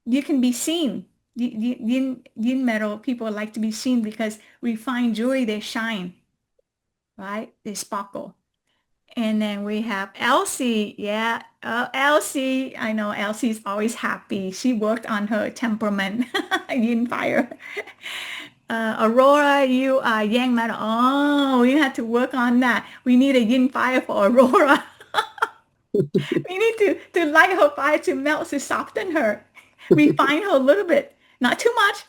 you can be seen. Yin metal people like to be seen because refined jewelry, they shine, right? They sparkle. And then we have Elsie. Yeah, Elsie. I know Elsie's always happy. She worked on her temperament, yin fire. Aurora, you are yang metal. Oh, we have to work on that. We need a yin fire for Aurora. We need to light her fire to melt, to soften her. Refine her a little bit. Not too much.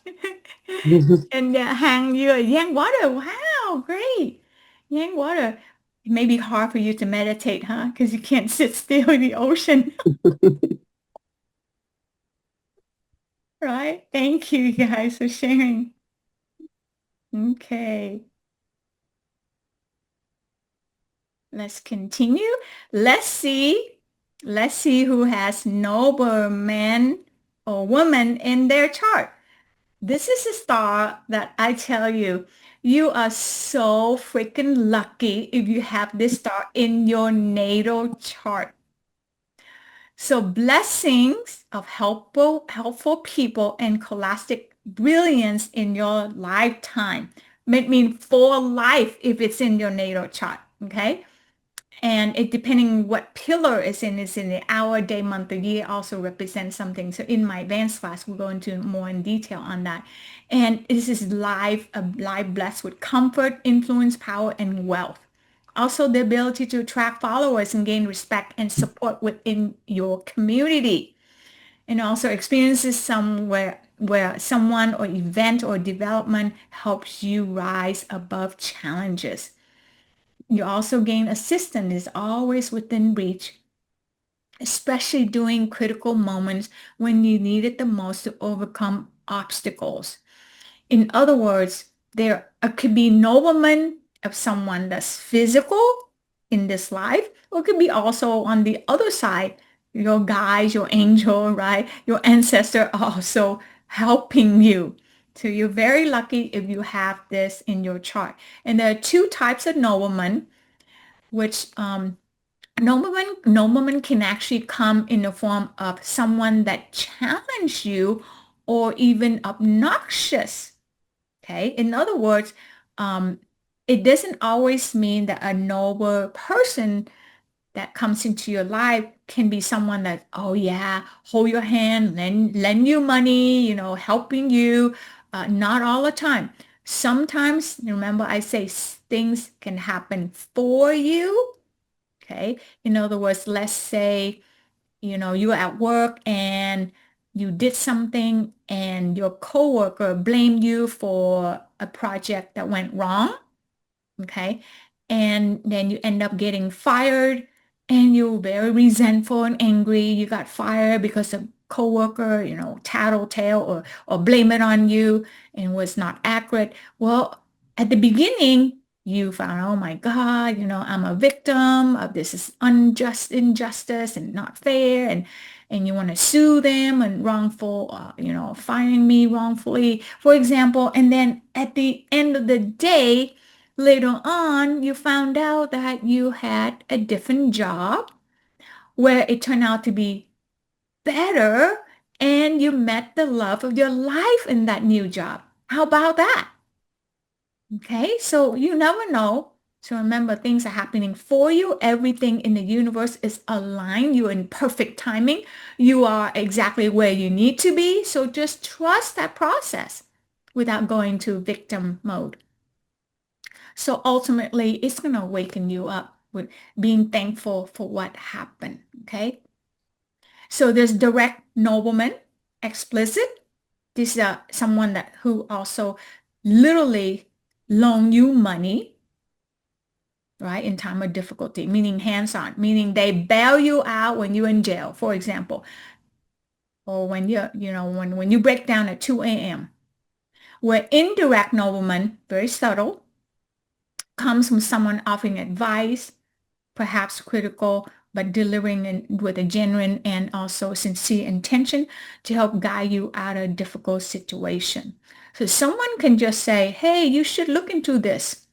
And hang you a yang water. Wow, great. Yang water. It may be hard for you to meditate, huh? Because you can't sit still in the ocean. Right? Thank you guys for sharing. Okay. Let's continue. Let's see. Let's see who has noble man or woman in their chart. This is a star that I tell you, you are so freaking lucky if you have this star in your natal chart. So blessings of helpful people and scholastic brilliance in your lifetime. Mean for life if it's in your natal chart. Okay. And it depending what pillar is in the hour, day, month, or year also represents something. So in my advanced class, we'll go into more in detail on that. And this is live blessed with comfort, influence, power, and wealth. Also the ability to attract followers and gain respect and support within your community. And also experiences somewhere where someone or event or development helps you rise above challenges. You also gain assistance is always within reach. especially during critical moments when you need it the most to overcome obstacles. In other words, there could be nobleman of someone that's physical in this life, or it could be also on the other side, your guides, your angel, right? Your ancestor also helping you. So you're very lucky if you have this in your chart. And there are two types of nobleman, which nobleman can actually come in the form of someone that challenge you or even obnoxious. Okay. In other words, um, it doesn't always mean that a noble person that comes into your life can be someone that, oh yeah, hold your hand, lend you money, helping you. Not all the time. Sometimes, remember I say things can happen for you. Okay. In other words, let's say, you were at work and you did something and your coworker blamed you for a project that went wrong. Okay. And then you end up getting fired and you're very resentful and angry. You got fired because a coworker, tattletale or blame it on you and was not accurate. Well, at the beginning, you found, oh my God, I'm a victim of this is unjust injustice and not fair. And you want to sue them and wrongful, firing me wrongfully, for example. And then at the end of the day, later on, you found out that you had a different job where it turned out to be better and you met the love of your life in that new job. How about that? Okay, so you never know. So remember, things are happening for you. Everything in the universe is aligned. You're in perfect timing. You are exactly where you need to be. So just trust that process without going to victim mode. So ultimately, it's going to awaken you up with being thankful for what happened. Okay. So there's direct nobleman, explicit. This is someone that who also literally loan you money, right, in time of difficulty, meaning hands-on, meaning they bail you out when you're in jail, for example, or when when you break down at 2 a.m. Where indirect nobleman, very subtle, comes from someone offering advice, perhaps critical, but delivering with a genuine and also sincere intention to help guide you out of a difficult situation. So someone can just say, hey, you should look into this.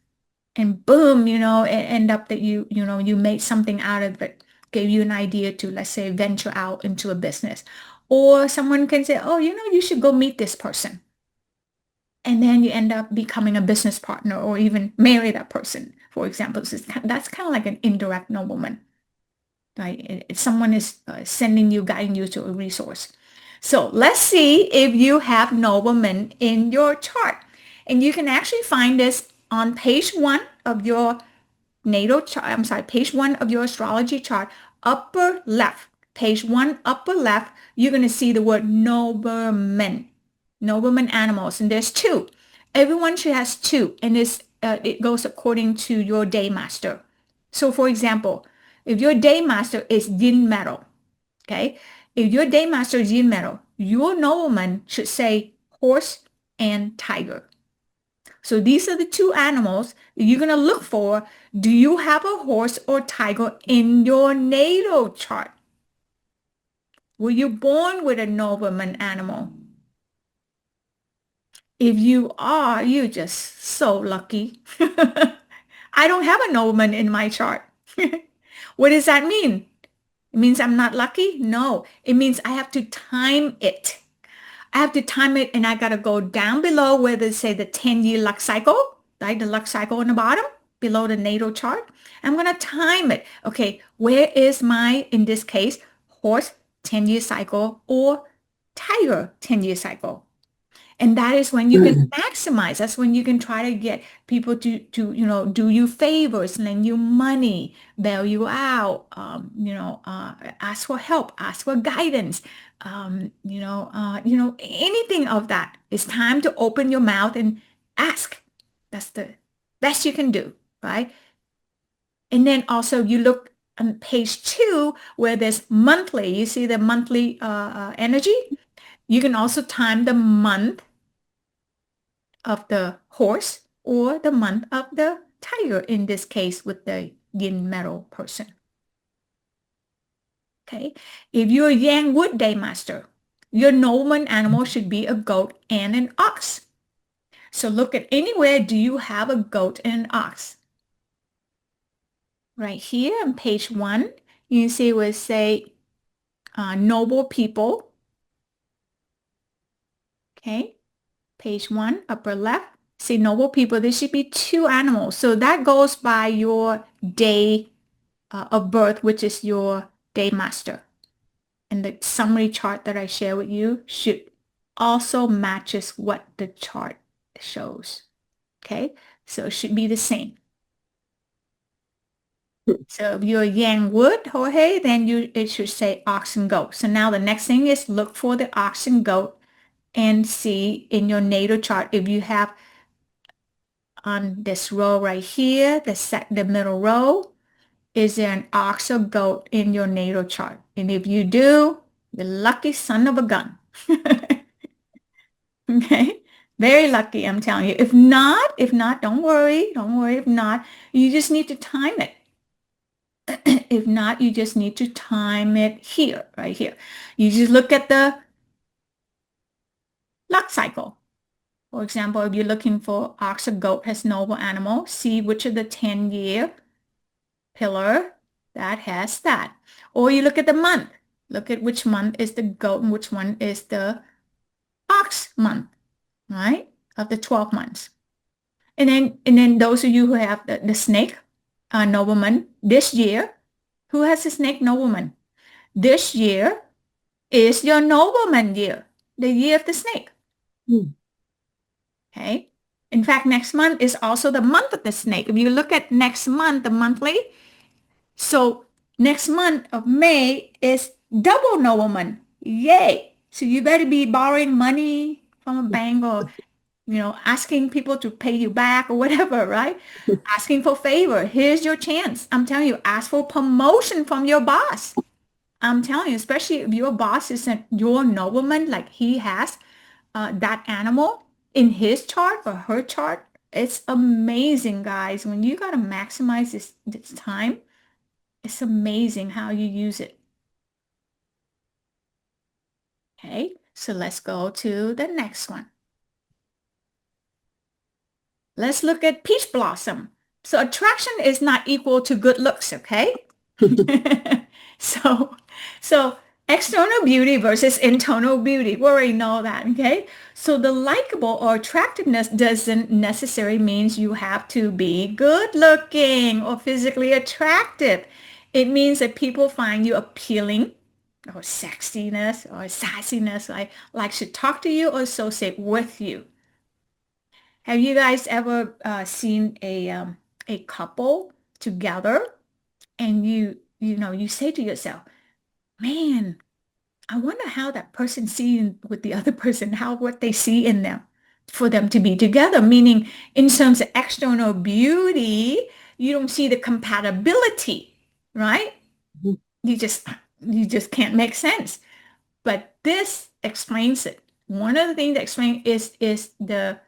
And boom, it end up that you made something out of it, gave you an idea to, let's say, venture out into a business. Or someone can say, oh, you should go meet this person. And then you end up becoming a business partner or even marry that person, for example. So that's kind of like an indirect nobleman, right? Someone is sending you, guiding you to a resource. So let's see if you have nobleman in your chart. And you can actually find this on page 1 of your natal chart. I'm sorry, page 1 of your astrology chart, upper left. Page 1, upper left, you're going to see the word nobleman. Nobleman animals. And there's 2. Everyone should has 2. And it goes according to your day master. So for example, if your day master is yin metal, okay? If your day master is yin metal, your nobleman should say horse and tiger. So these are the 2 animals that you're going to look for. Do you have a horse or tiger in your natal chart? Were you born with a nobleman animal? If you are, you're just so lucky. I don't have a nobleman in my chart. What does that mean? It means I'm not lucky? No, it means I have to time it. I have to time it and I got to go down below where they say the 10-year luck cycle, right? The luck cycle on the bottom below the natal chart. I'm going to time it. Okay, where is my, in this case, horse 10-year cycle or tiger 10-year cycle? And that is when you can maximize. That's when you can try to get people to do you favors, lend you money, bail you out, ask for help, ask for guidance, anything of that. It's time to open your mouth and ask. That's the best you can do, right? And then also you look on page 2 where there's monthly. You see the monthly energy? You can also time the month of the horse or the month of the tiger in this case with the yin metal person. Okay. If you're a yang wood day master, your nobleman animal should be a goat and an ox. So look at anywhere do you have a goat and an ox? Right here on page 1, you see where it say noble people. Okay. Page 1, upper left. See noble people. There should be 2 animals. So that goes by your day of birth, which is your day master. And the summary chart that I share with you should also matches what the chart shows. Okay, so it should be the same. So if you're yang wood, Jorge, then it should say ox and goat. So now the next thing is look for the ox and goat and see in your natal chart if you have on this row right here, the middle row, is there an ox or goat in your natal chart? And if you do, the lucky son of a gun. Okay, very lucky, I'm telling you. If not, don't worry. Don't worry. If not, you just need to time it. If not, you just need to time it here, right here. You just look at the luck cycle. For example, if you're looking for ox or goat as noble animal, see which of the 10-year pillar that has that. Or you look at the month. Look at which month is the goat and which one is the ox month, right? Of the 12 months. And then those of you who have the snake nobleman this year, who has the snake nobleman? This year is your nobleman year, the year of the snake. Okay. In fact, next month is also the month of the snake. If you look at next month, the monthly, so next month of May is double nobleman. Yay. So you better be borrowing money from a bank or asking people to pay you back or whatever, right? Asking for favor. Here's your chance. I'm telling you, ask for promotion from your boss. I'm telling you, especially if your boss isn't your nobleman, like he has that animal in his chart or her chart. It's amazing, guys. When you got to maximize this time, it's amazing how you use it. Okay, so let's go to the next one. Let's look at peach blossom. So attraction is not equal to good looks, okay? So external beauty versus internal beauty. We already know that, okay? So the likable or attractiveness doesn't necessarily means you have to be good looking or physically attractive. It means that people find you appealing or sexiness or sassiness, like to talk to you or associate with you. Have you guys ever seen a couple together and you say to yourself, man, I wonder how that person sees with the other person, what they see in them for them to be together, meaning in terms of external beauty, you don't see the compatibility, right? Mhm. You just can't make sense. But this explains it. One of the things that explains is the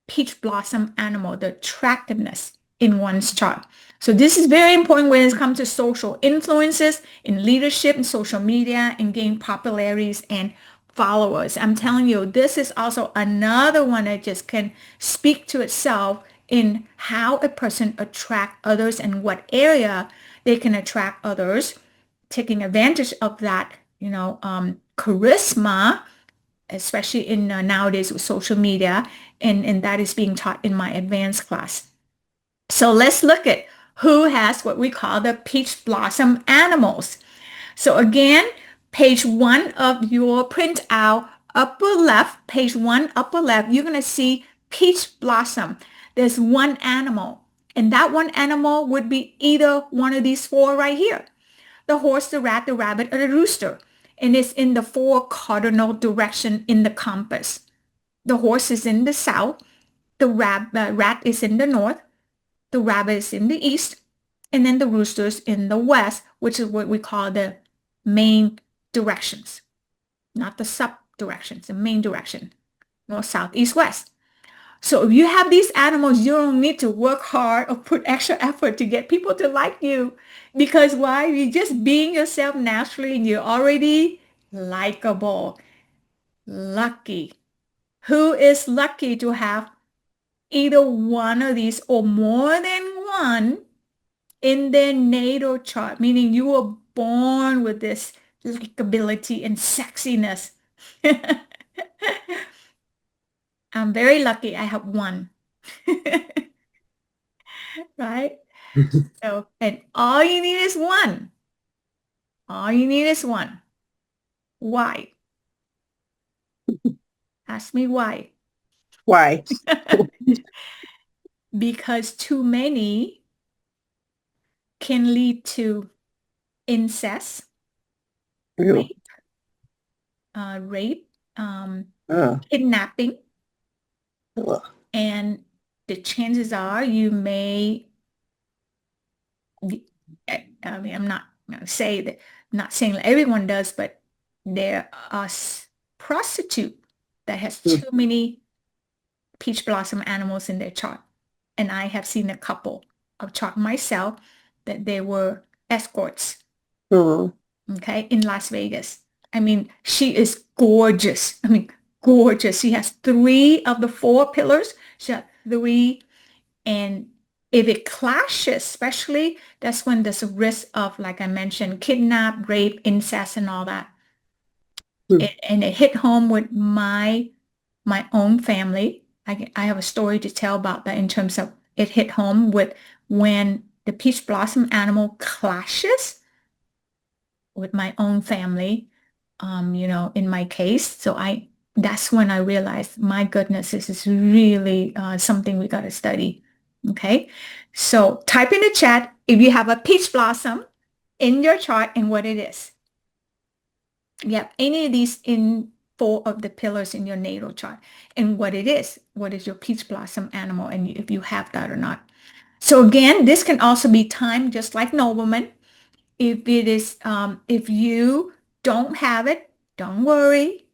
peach blossom animal, the attractiveness in one's chart. So this is very important when it comes to social influences in leadership and social media and gain popularities and followers. I'm telling you, this is also another one that just can speak to itself in how a person attract others and what area they can attract others, taking advantage of that, charisma, especially in nowadays with social media, and that is being taught in my advanced class. So let's look at who has what we call the peach blossom animals. So again, page 1 of your printout, upper left, page 1, upper left, you're going to see peach blossom. There's one animal, and that one animal would be either one of these 4 right here: the horse, the rat, the rabbit, or the rooster. And it's in the 4 cardinal direction in the compass. The horse is in the south, the rat is in the north, the rabbit is in the east, and then the roosters in the west, which is what we call the main directions, not the sub directions, the main direction, north, south, east, west. So if you have these animals, you don't need to work hard or put extra effort to get people to like you. Because why? You're just being yourself naturally and you're already likable. Lucky. Who is lucky to have either one of these or more than one in their natal chart, meaning you were born with this likability and sexiness. I'm very lucky I have one. Right? So, and all you need is one. All you need is one. Why? Ask me why. Why? Because too many can lead to incest, Ew. rape, um, Oh, kidnapping, ugh. and the chances are you may, I mean, I'm not going to say that, not saying that everyone does, but there are prostitute that has Mm. too many peach blossom animals in their chart. And I have seen a couple of chart myself that they were escorts, Oh, okay, in Las Vegas. I mean, she is gorgeous. I mean, gorgeous. She has three of the four pillars. She has three. And if it clashes, especially, that's when there's a risk of, like I mentioned, kidnap, rape, incest, and all that. mm, And it hit home with my own family. I have a story to tell about that in terms of it hit home with when the peach blossom animal clashes with my own family, in my case. So that's when I realized, my goodness, this is really something we got to study. Okay. So type in the chat if you have a peach blossom in your chart and what it is. Yep, any of these in four of the pillars in your natal chart and what it is. What is your peach blossom animal and if you have that or not. So again, this can also be timed just like nobleman. If you don't have it, don't worry.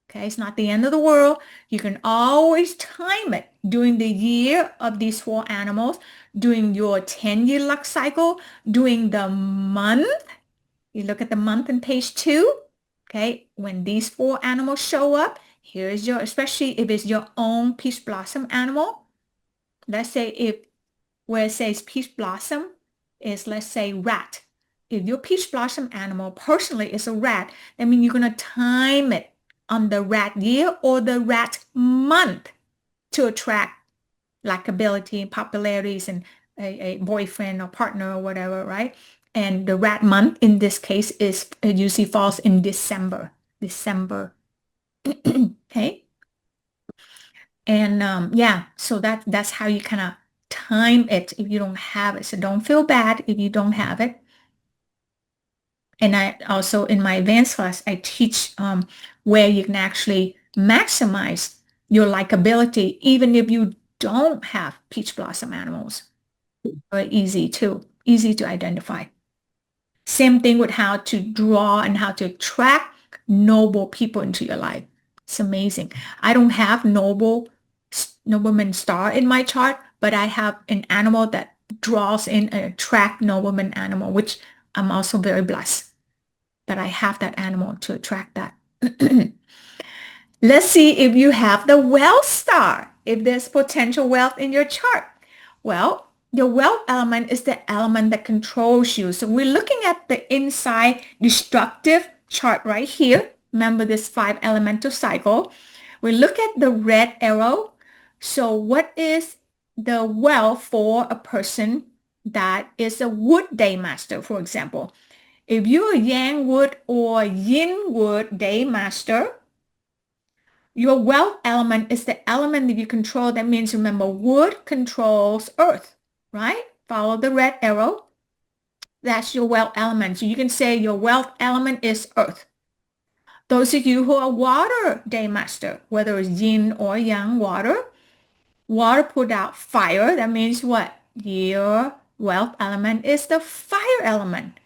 Okay, it's not the end of the world. You can always time it during the year of these four animals, during your 10-year luck cycle, during the month. You look at the month in page 2. Okay, when these four animals show up, here's your, especially if it's your own peach blossom animal. Let's say if where it says peach blossom is, let's say, rat. If your peach blossom animal personally is a rat, that means you're going to time it on the rat year or the rat month to attract likability and popularities and a boyfriend or partner or whatever, right? And the rat month in this case is, it usually falls in December. December. Okay. And yeah, so that's how you kind of time it if you don't have it. So don't feel bad if you don't have it. And I also, in my advanced class, I teach where you can actually maximize your likability even if you don't have peach blossom animals. Very easy too, easy to identify. Same thing with how to draw and how to attract noble people into your life. It's amazing. I don't have nobleman star in my chart, but I have an animal that draws in and attract nobleman animal, which I'm also very blessed that I have that animal to attract that. Let's see if you have the wealth star, if there's potential wealth in your chart. Well, your wealth element is the element that controls you. So we're looking at the inside destructive chart right here. Remember this 5 elemental cycle. We look at the red arrow. So what is the wealth for a person that is a wood day master, for example? If you're a yang wood or yin wood day master, your wealth element is the element that you control. That means, remember, wood controls earth, right? Follow the red arrow. That's your wealth element. So you can say your wealth element is earth. Those of you who are water day master, whether it's yin or yang water put out fire. That means what? Your wealth element is the fire element.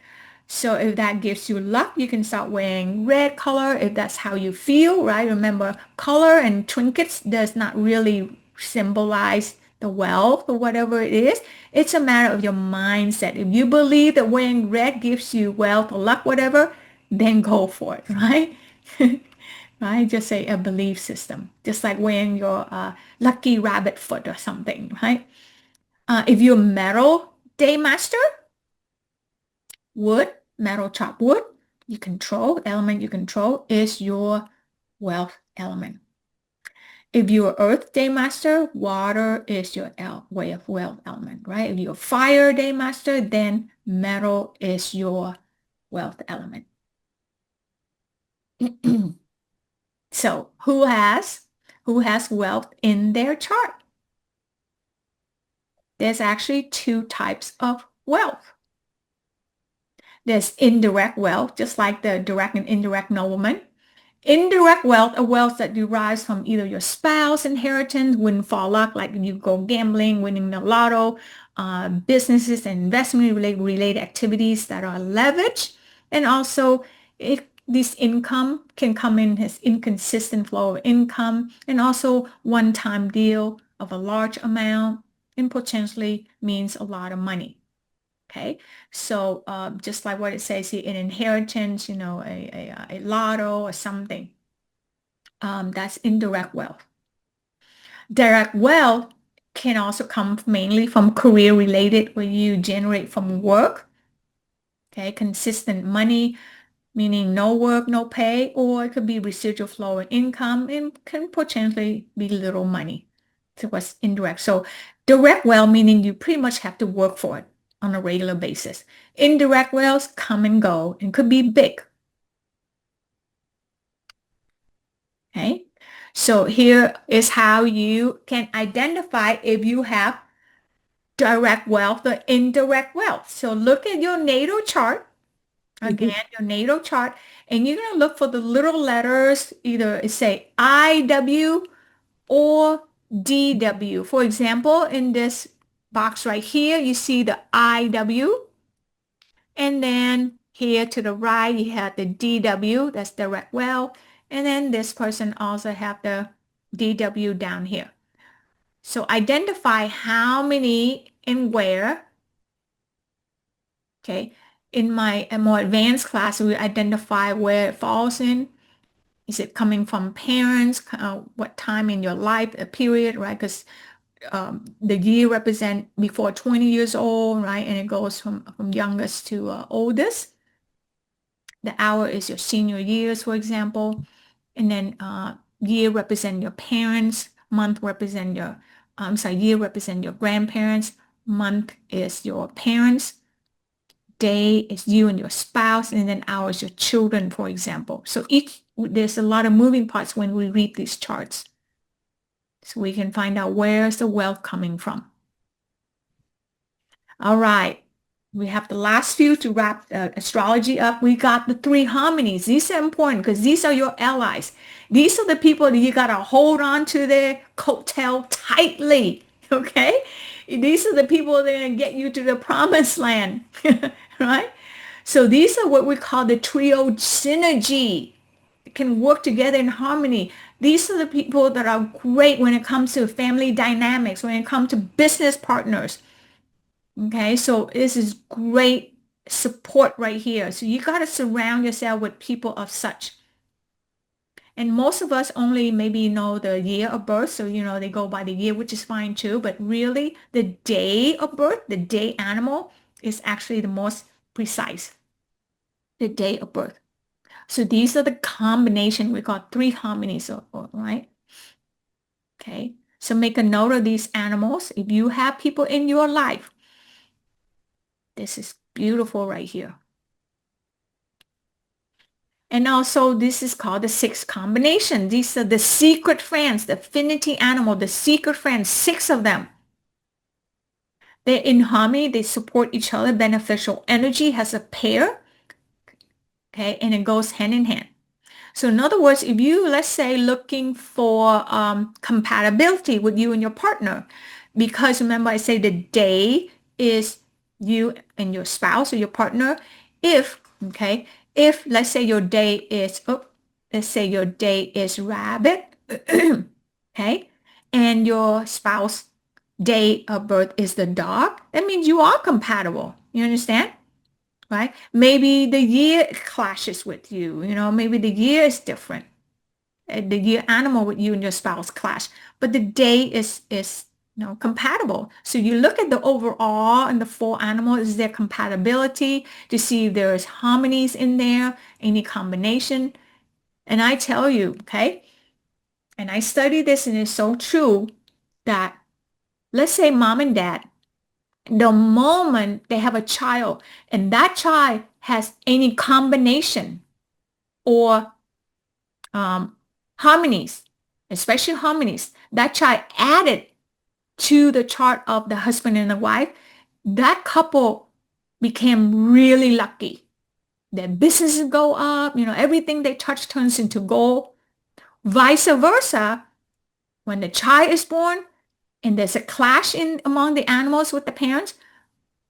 So if that gives you luck, you can start wearing red color if that's how you feel, right? Remember, color and trinkets does not really symbolize the wealth or whatever it is. It's a matter of your mindset. If you believe that wearing red gives you wealth or luck, whatever, then go for it, right? Right? Just say a belief system, just like wearing your lucky rabbit foot or something, right? If you're metal day master, wood, metal chop wood, element you control is your wealth element. If you're earth day master, water is your way of wealth element, right? If you're fire day master, then metal is your wealth element. So who has wealth in their chart? There's actually two types of wealth. There's indirect wealth, just like the direct and indirect nobleman. Indirect wealth, a wealth that derives from either your spouse, inheritance, windfall luck, like you go gambling, winning the lotto, businesses and investment related activities that are leveraged. And also, this income can come in as inconsistent flow of income and also one-time deal of a large amount and potentially means a lot of money. Okay, so just like what it says here, an inheritance, a lotto or something, that's indirect wealth. Direct wealth can also come mainly from career related, where you generate from work. Okay, consistent money, meaning no work, no pay, or it could be residual flow of income and can potentially be little money. So what's indirect? So direct wealth, meaning you pretty much have to work for it on a regular basis. Indirect wealth come and go and could be big. Okay. So here is how you can identify if you have direct wealth or indirect wealth. So look at your natal chart. Again, your natal chart, and you're going to look for the little letters, either it say IW or DW. For example, in this box right here, you see the IW, and then here to the right, you have the DW, that's direct wealth, and then this person also have the DW down here. So identify how many and where. Okay. In my more advanced class, we identify where it falls in. Is it coming from parents? What time in your life, a period, right? Because the year represent before 20 years old, right? And it goes from youngest to oldest. The hour is your senior years, for example. And then year represent your parents. Month represent your, year represent your grandparents. Month is your parents. Day is you and your spouse, and then hour is your children, for example. So there's a lot of moving parts when we read these charts. So we can find out where's the wealth coming from. All right. We have the last few to wrap astrology up. We got the three harmonies. These are important because these are your allies. These are the people that you got to hold on to their coattail tightly. Okay? These are the people that are going to get you to the promised land. Right? So these are what we call the trio synergy. It can work together in harmony. These are the people that are great when it comes to family dynamics, when it comes to business partners. Okay, so this is great support right here. So you got to surround yourself with people of such. And most of us only maybe know the year of birth. So, they go by the year, which is fine too. But really, the day of birth, the day animal is actually the most precise. The day of birth. So these are the combination. We got three harmonies, right? Okay. So make a note of these animals. If you have people in your life, this is beautiful right here. And also this is called the sixth combination. These are the secret friends, the affinity animal, the secret friends, six of them. They're in harmony. They support each other. Beneficial energy has a pair. Okay. And it goes hand in hand. So in other words, if you, let's say, looking for compatibility with you and your partner, because remember I say the day is you and your spouse or your partner, if, okay, if let's say your day is, oh, let's say your day is rabbit, okay, and your spouse day of birth is the dog, that means you are compatible. You understand? Right? Maybe the year clashes with you, maybe the year is different. The year animal with you and your spouse clash, but the day is compatible. So you look at the overall and the four animals, is there compatibility to see if there's harmonies in there, any combination. And I tell you, okay, and I study this and it's so true that let's say mom and dad, the moment they have a child and that child has any combination or um, harmonies, especially harmonies, that child added to the chart of the husband and the wife, that couple became really lucky. Their businesses go up, everything they touch turns into gold. Vice versa, when the child is born and there's a clash in among the animals with the parents,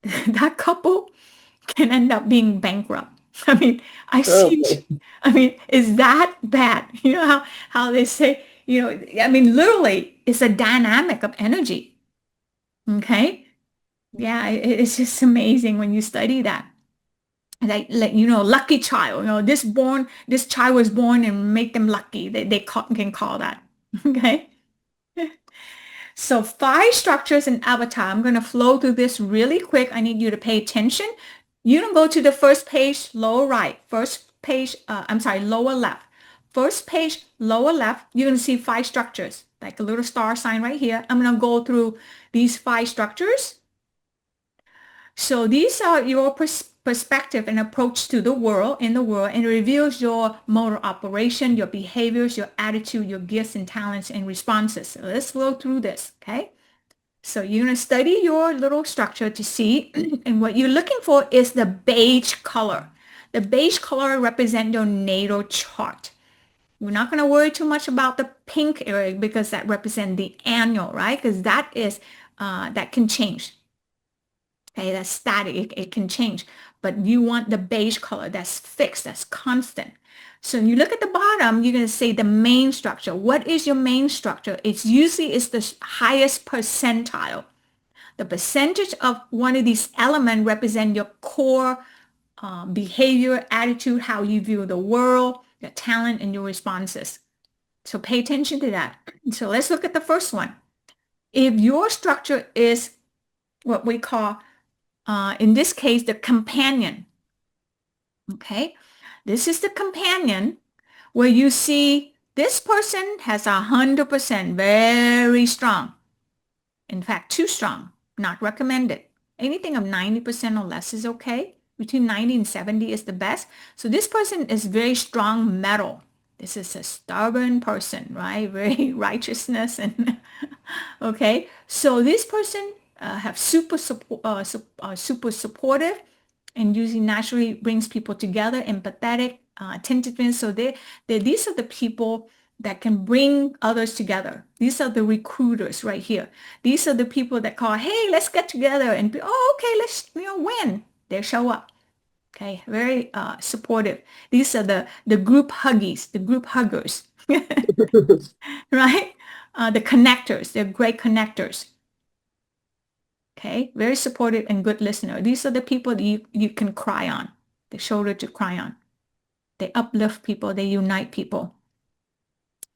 that couple can end up being bankrupt. I mean, I've Oh, seen, boy. I mean, is that bad? You know how they say, I mean, literally, it's a dynamic of energy. Okay. Yeah, it's just amazing when you study that. Like lucky child, this child was born and make them lucky. Can call that. Okay. So five structures in Avatar. I'm going to flow through this really quick. I need you to pay attention. You don't go to the first page, lower right. First page, I'm sorry, lower left. First page, lower left, you're going to see five structures, like a little star sign right here. I'm going to go through these five structures. So these are your perspective and approach to the world, and it reveals your mode of operation, your behaviors, your attitude, your gifts and talents and responses. So let's go through this, okay? So you're going to study your little structure to see, and what you're looking for is the beige color. The beige color represents your natal chart. We're not going to worry too much about the pink area because that represents the annual, right? Because that can change. Okay, that's static. It can change, but you want the beige color that's fixed, that's constant. So when you look at the bottom, you're going to say the main structure. What is your main structure? It's the highest percentile. The percentage of one of these elements represent your core behavior, attitude, how you view the world, your talent, and your responses. So pay attention to that. So let's look at the first one. If your structure is what we call, in this case, the companion, okay? This is the companion where you see this person has 100% very strong. In fact, too strong, not recommended. Anything of 90% or less is okay. Between 90 and 70 is the best. So this person is very strong metal. This is a stubborn person, right? Very righteousness and okay. So this person have super supportive and usually naturally brings people together, empathetic, attentiveness. So these are the people that can bring others together. These are the recruiters right here. These are the people that call, hey, let's get together and be, oh, okay, let's win. They show up. Okay, very supportive. These are the group huggies, the group huggers, right? The connectors. They're great connectors. Okay, very supportive and good listener. These are the people that you can cry on, the shoulder to cry on. They uplift people, they unite people.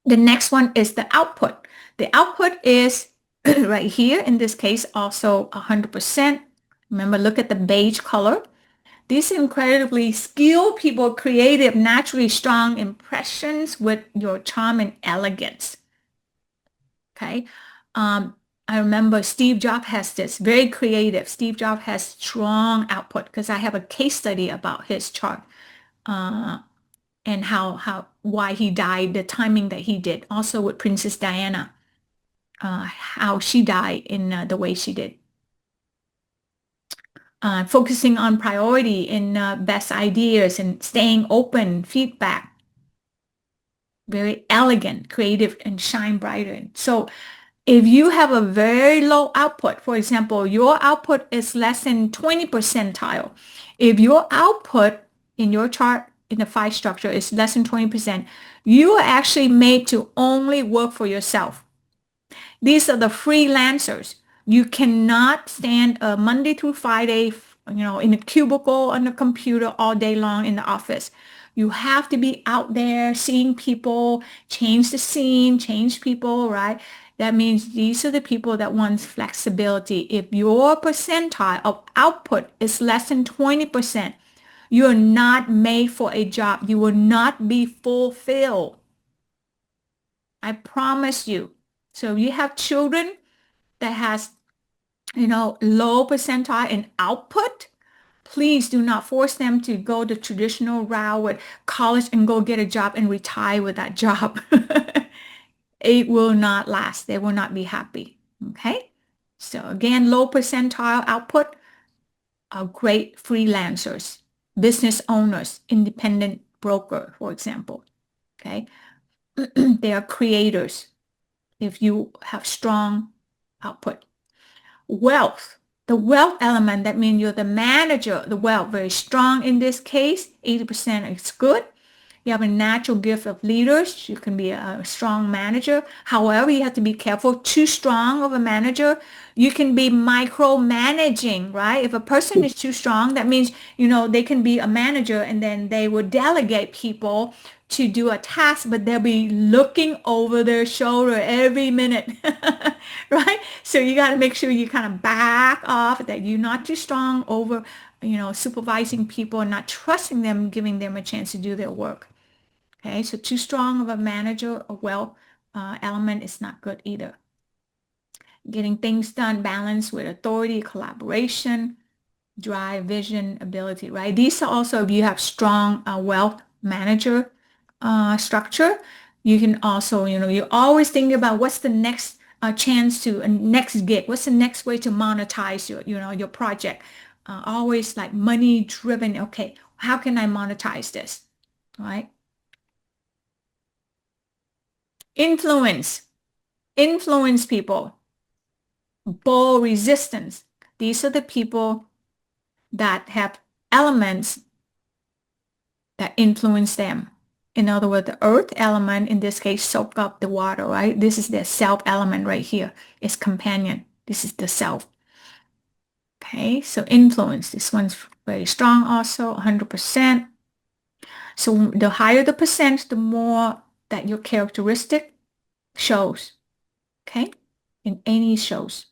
The next one is the output. The output is right here, in this case, also 100%. Remember, look at the beige color. These incredibly skilled people, creative, naturally strong impressions with your charm and elegance. Okay. I remember Steve Jobs has this very creative. Steve Jobs has strong output because I have a case study about his chart and why he died, the timing that he did. Also with Princess Diana, how she died in the way she did. Focusing on priority and best ideas and staying open, feedback. Very elegant, creative, and shine brighter. So If you have a very low output, for example, your output is less than 20 percentile. If your output in your chart in the phi structure is less than 20%, you are actually made to only work for yourself. These are the freelancers. You cannot stand a Monday through Friday, in a cubicle on the computer all day long in the office. You have to be out there seeing people, change the scene, change people, right? That means these are the people that want flexibility. If your percentile of output is less than 20%, you're not made for a job. You will not be fulfilled. I promise you. So if you have children that has, low percentile in output, please do not force them to go the traditional route with college and go get a job and retire with that job. It will not last. They will not be happy. Okay. So again, low percentile output are great freelancers, business owners, independent broker, for example. Okay. They are creators if you have strong output. Wealth. The wealth element, that means you're the manager of the wealth, very strong in this case. 80% is good. You have a natural gift of leaders. You can be a strong manager. However, you have to be careful. Too strong of a manager, you can be micromanaging, right? If a person is too strong, that means, they can be a manager and then they will delegate people to do a task, but they'll be looking over their shoulder every minute, right? So you got to make sure you kind of back off, that you're not too strong over, supervising people and not trusting them, giving them a chance to do their work. Okay, so too strong of a manager or wealth element is not good either. Getting things done, balance with authority, collaboration, drive, vision, ability, right? These are also, if you have strong wealth manager structure, you can also, you always think about what's the next chance to a next gig, what's the next way to monetize your project. Always like money driven. Okay, how can I monetize this, right? Influence people, bold resistance. These are the people that have elements that influence them. In other words, the earth element in this case soak up the water, right? This is the self element right here. It's companion. This is the self. Okay, so influence. This one's very strong also, 100%. So the higher the percent, the more that your characteristic shows. Okay, in any shows.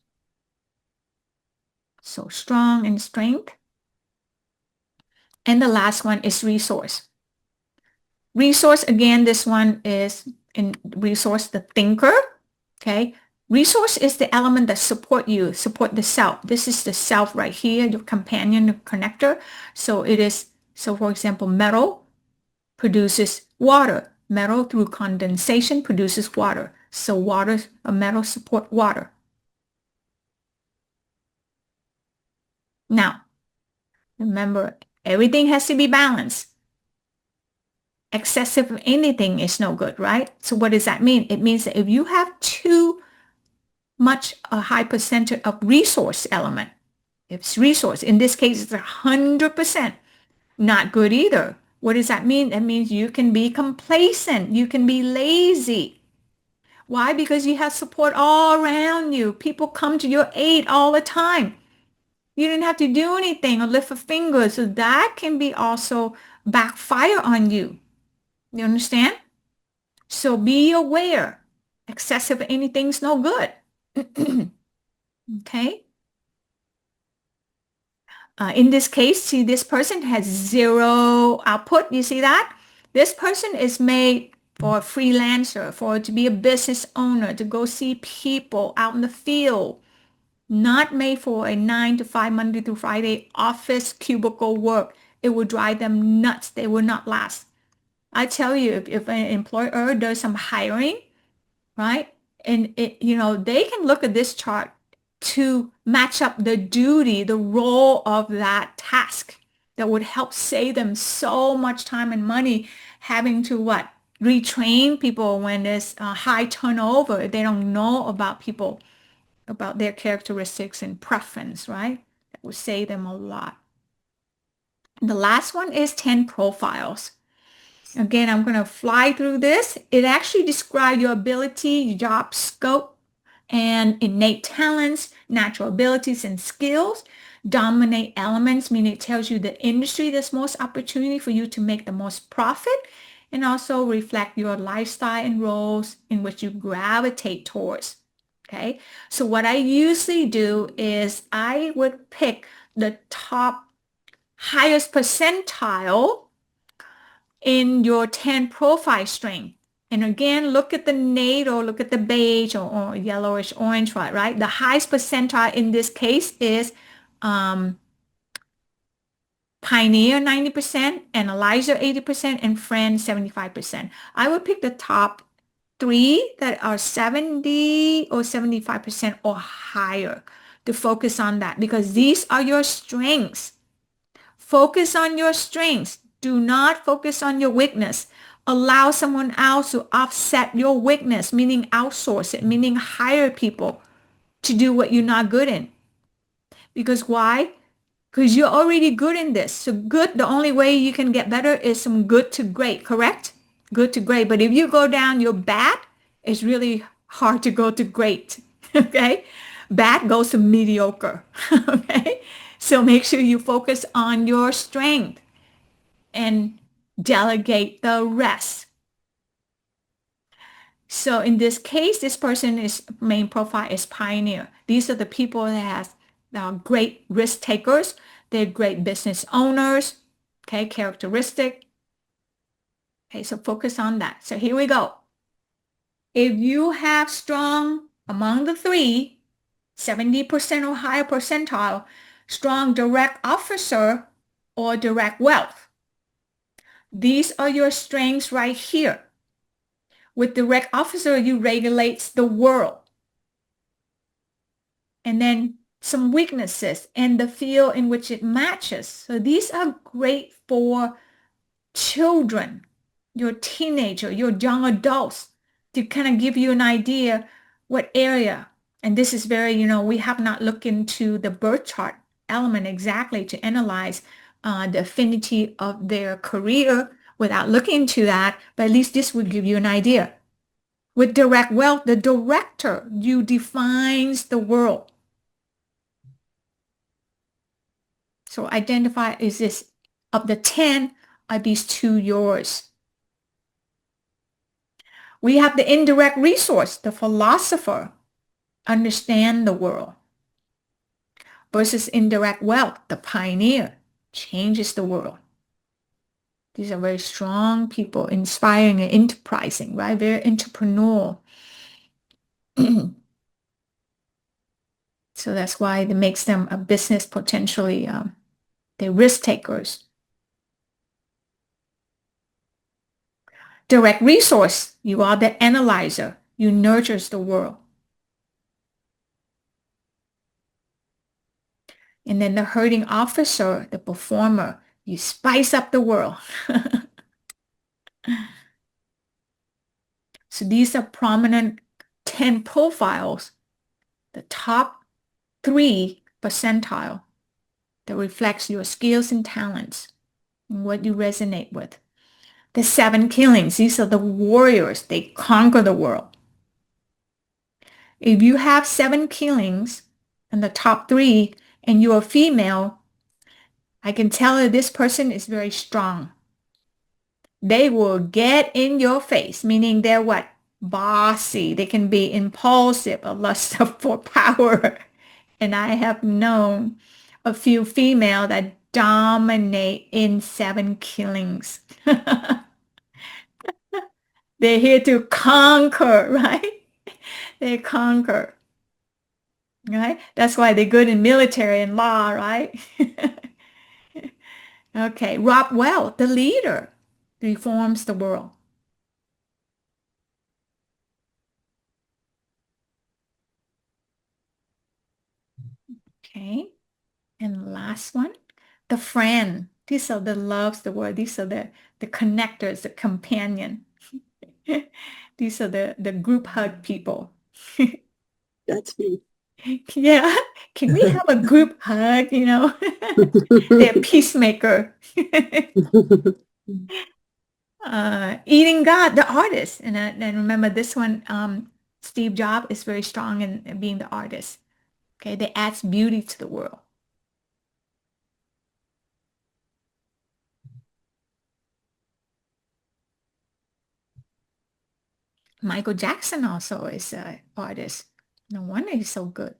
So strong in strength. And the last one is resource. Resource, again, this one is in resource, the thinker. Okay. Resource is the element that support you, support the self. This is the self right here, your companion, the connector. So it is, so for example, metal produces water. Metal through condensation produces water. So water, a metal support water. Now, remember, everything has to be balanced. Excessive anything is no good, right? So what does that mean? It means that if you have too much a high percentage of resource element, if it's resource, in this case, it's 100%, not good either. What does that mean? That means you can be complacent. You can be lazy. Why? Because you have support all around you. People come to your aid all the time. You didn't have to do anything or lift a finger. So that can be also backfire on you. You understand? So be aware. Excessive anything's no good. Okay. In this case, see, this person has zero output. You see that? This person is made for a freelancer, for to be a business owner, to go see people out in the field, not made for a 9 to 5 Monday through Friday office cubicle work. It will drive them nuts. They will not last. I tell you, if an employer does some hiring, right? And they can look at this chart to match up the duty, the role of that task that would help save them so much time and money having to what? retrain people when there's high turnover. They don't know about people, about their characteristics and preference, right? That would save them a lot. The last one is 10 profiles. Again, I'm going to fly through this. It actually describes your ability, job scope, and innate talents, natural abilities and skills. Dominate elements, meaning it tells you the industry that's most opportunity for you to make the most profit, and also reflect your lifestyle and roles in which you gravitate towards. Okay, so what I usually do is I would pick the top highest percentile in your 10 profile string. And again, look at the natal, look at the beige or yellowish orange, right? The highest percentile in this case is um, Pioneer 90%, Analyzer 80%, and Friend 75%. I would pick the top three that are 70 or 75% or higher to focus on that because these are your strengths. Focus on your strengths. Do not focus on your weakness. Allow someone else to offset your weakness, meaning outsource it, meaning hire people to do what you're not good in. Because why? Because you're already good in this. So good, the only way you can get better is from good to great, correct? Good to great. But if you go down, you're bad, it's really hard to go to great. Okay? Bad goes to mediocre. Okay? So make sure you focus on your strength and delegate the rest. So in this case, this person is main profile is pioneer. These are the people that have great risk takers. They're great business owners. Okay, characteristic. Okay, so focus on that. So here we go. If you have strong among the three, 70% or higher percentile, strong direct officer or direct wealth. These are your strengths right here. With direct officer, you regulate the world. And then some weaknesses and the field in which it matches. So these are great for children, your teenager, your young adults, to kind of give you an idea what area. And this is very, we have not looked into the birth chart element exactly to analyze the affinity of their career without looking into that, but at least this would give you an idea. With direct wealth, the director, you defines the world. So identify, is this of the 10, are these two yours? We have the indirect resource, the philosopher, understand the world, versus indirect wealth, the pioneer, changes the world. These are very strong people, inspiring and enterprising, right? Very entrepreneurial. So that's why it makes them a business potentially, they're risk takers. Direct resource, you are the analyzer. You nurtures the world. And then the herding officer, the performer, you spice up the world. So these are prominent 10 profiles, the top 3 percentile that reflects your skills and talents and what you resonate with. The 7 killings, these are the warriors. They conquer the world. If you have 7 killings in the top 3 and you're a female, I can tell you this person is very strong. They will get in your face, meaning they're what? Bossy. They can be impulsive, a lust for power. And I have known a few female that dominate in 7 killings. They're here to conquer, right? They conquer, right? That's why they're good in military and law, right? Okay, Rob Well, the leader, reforms the world. Okay, and last one, the friend. These are the loves, the word. These are the connectors, the companion. These are the group hug people. That's me. Yeah, can we have a group hug, you know? They're peacemaker. Eating God, the artist. And remember this one, Steve Jobs is very strong in being the artist. Okay, they adds beauty to the world. Michael Jackson also is an artist. No wonder he's so good.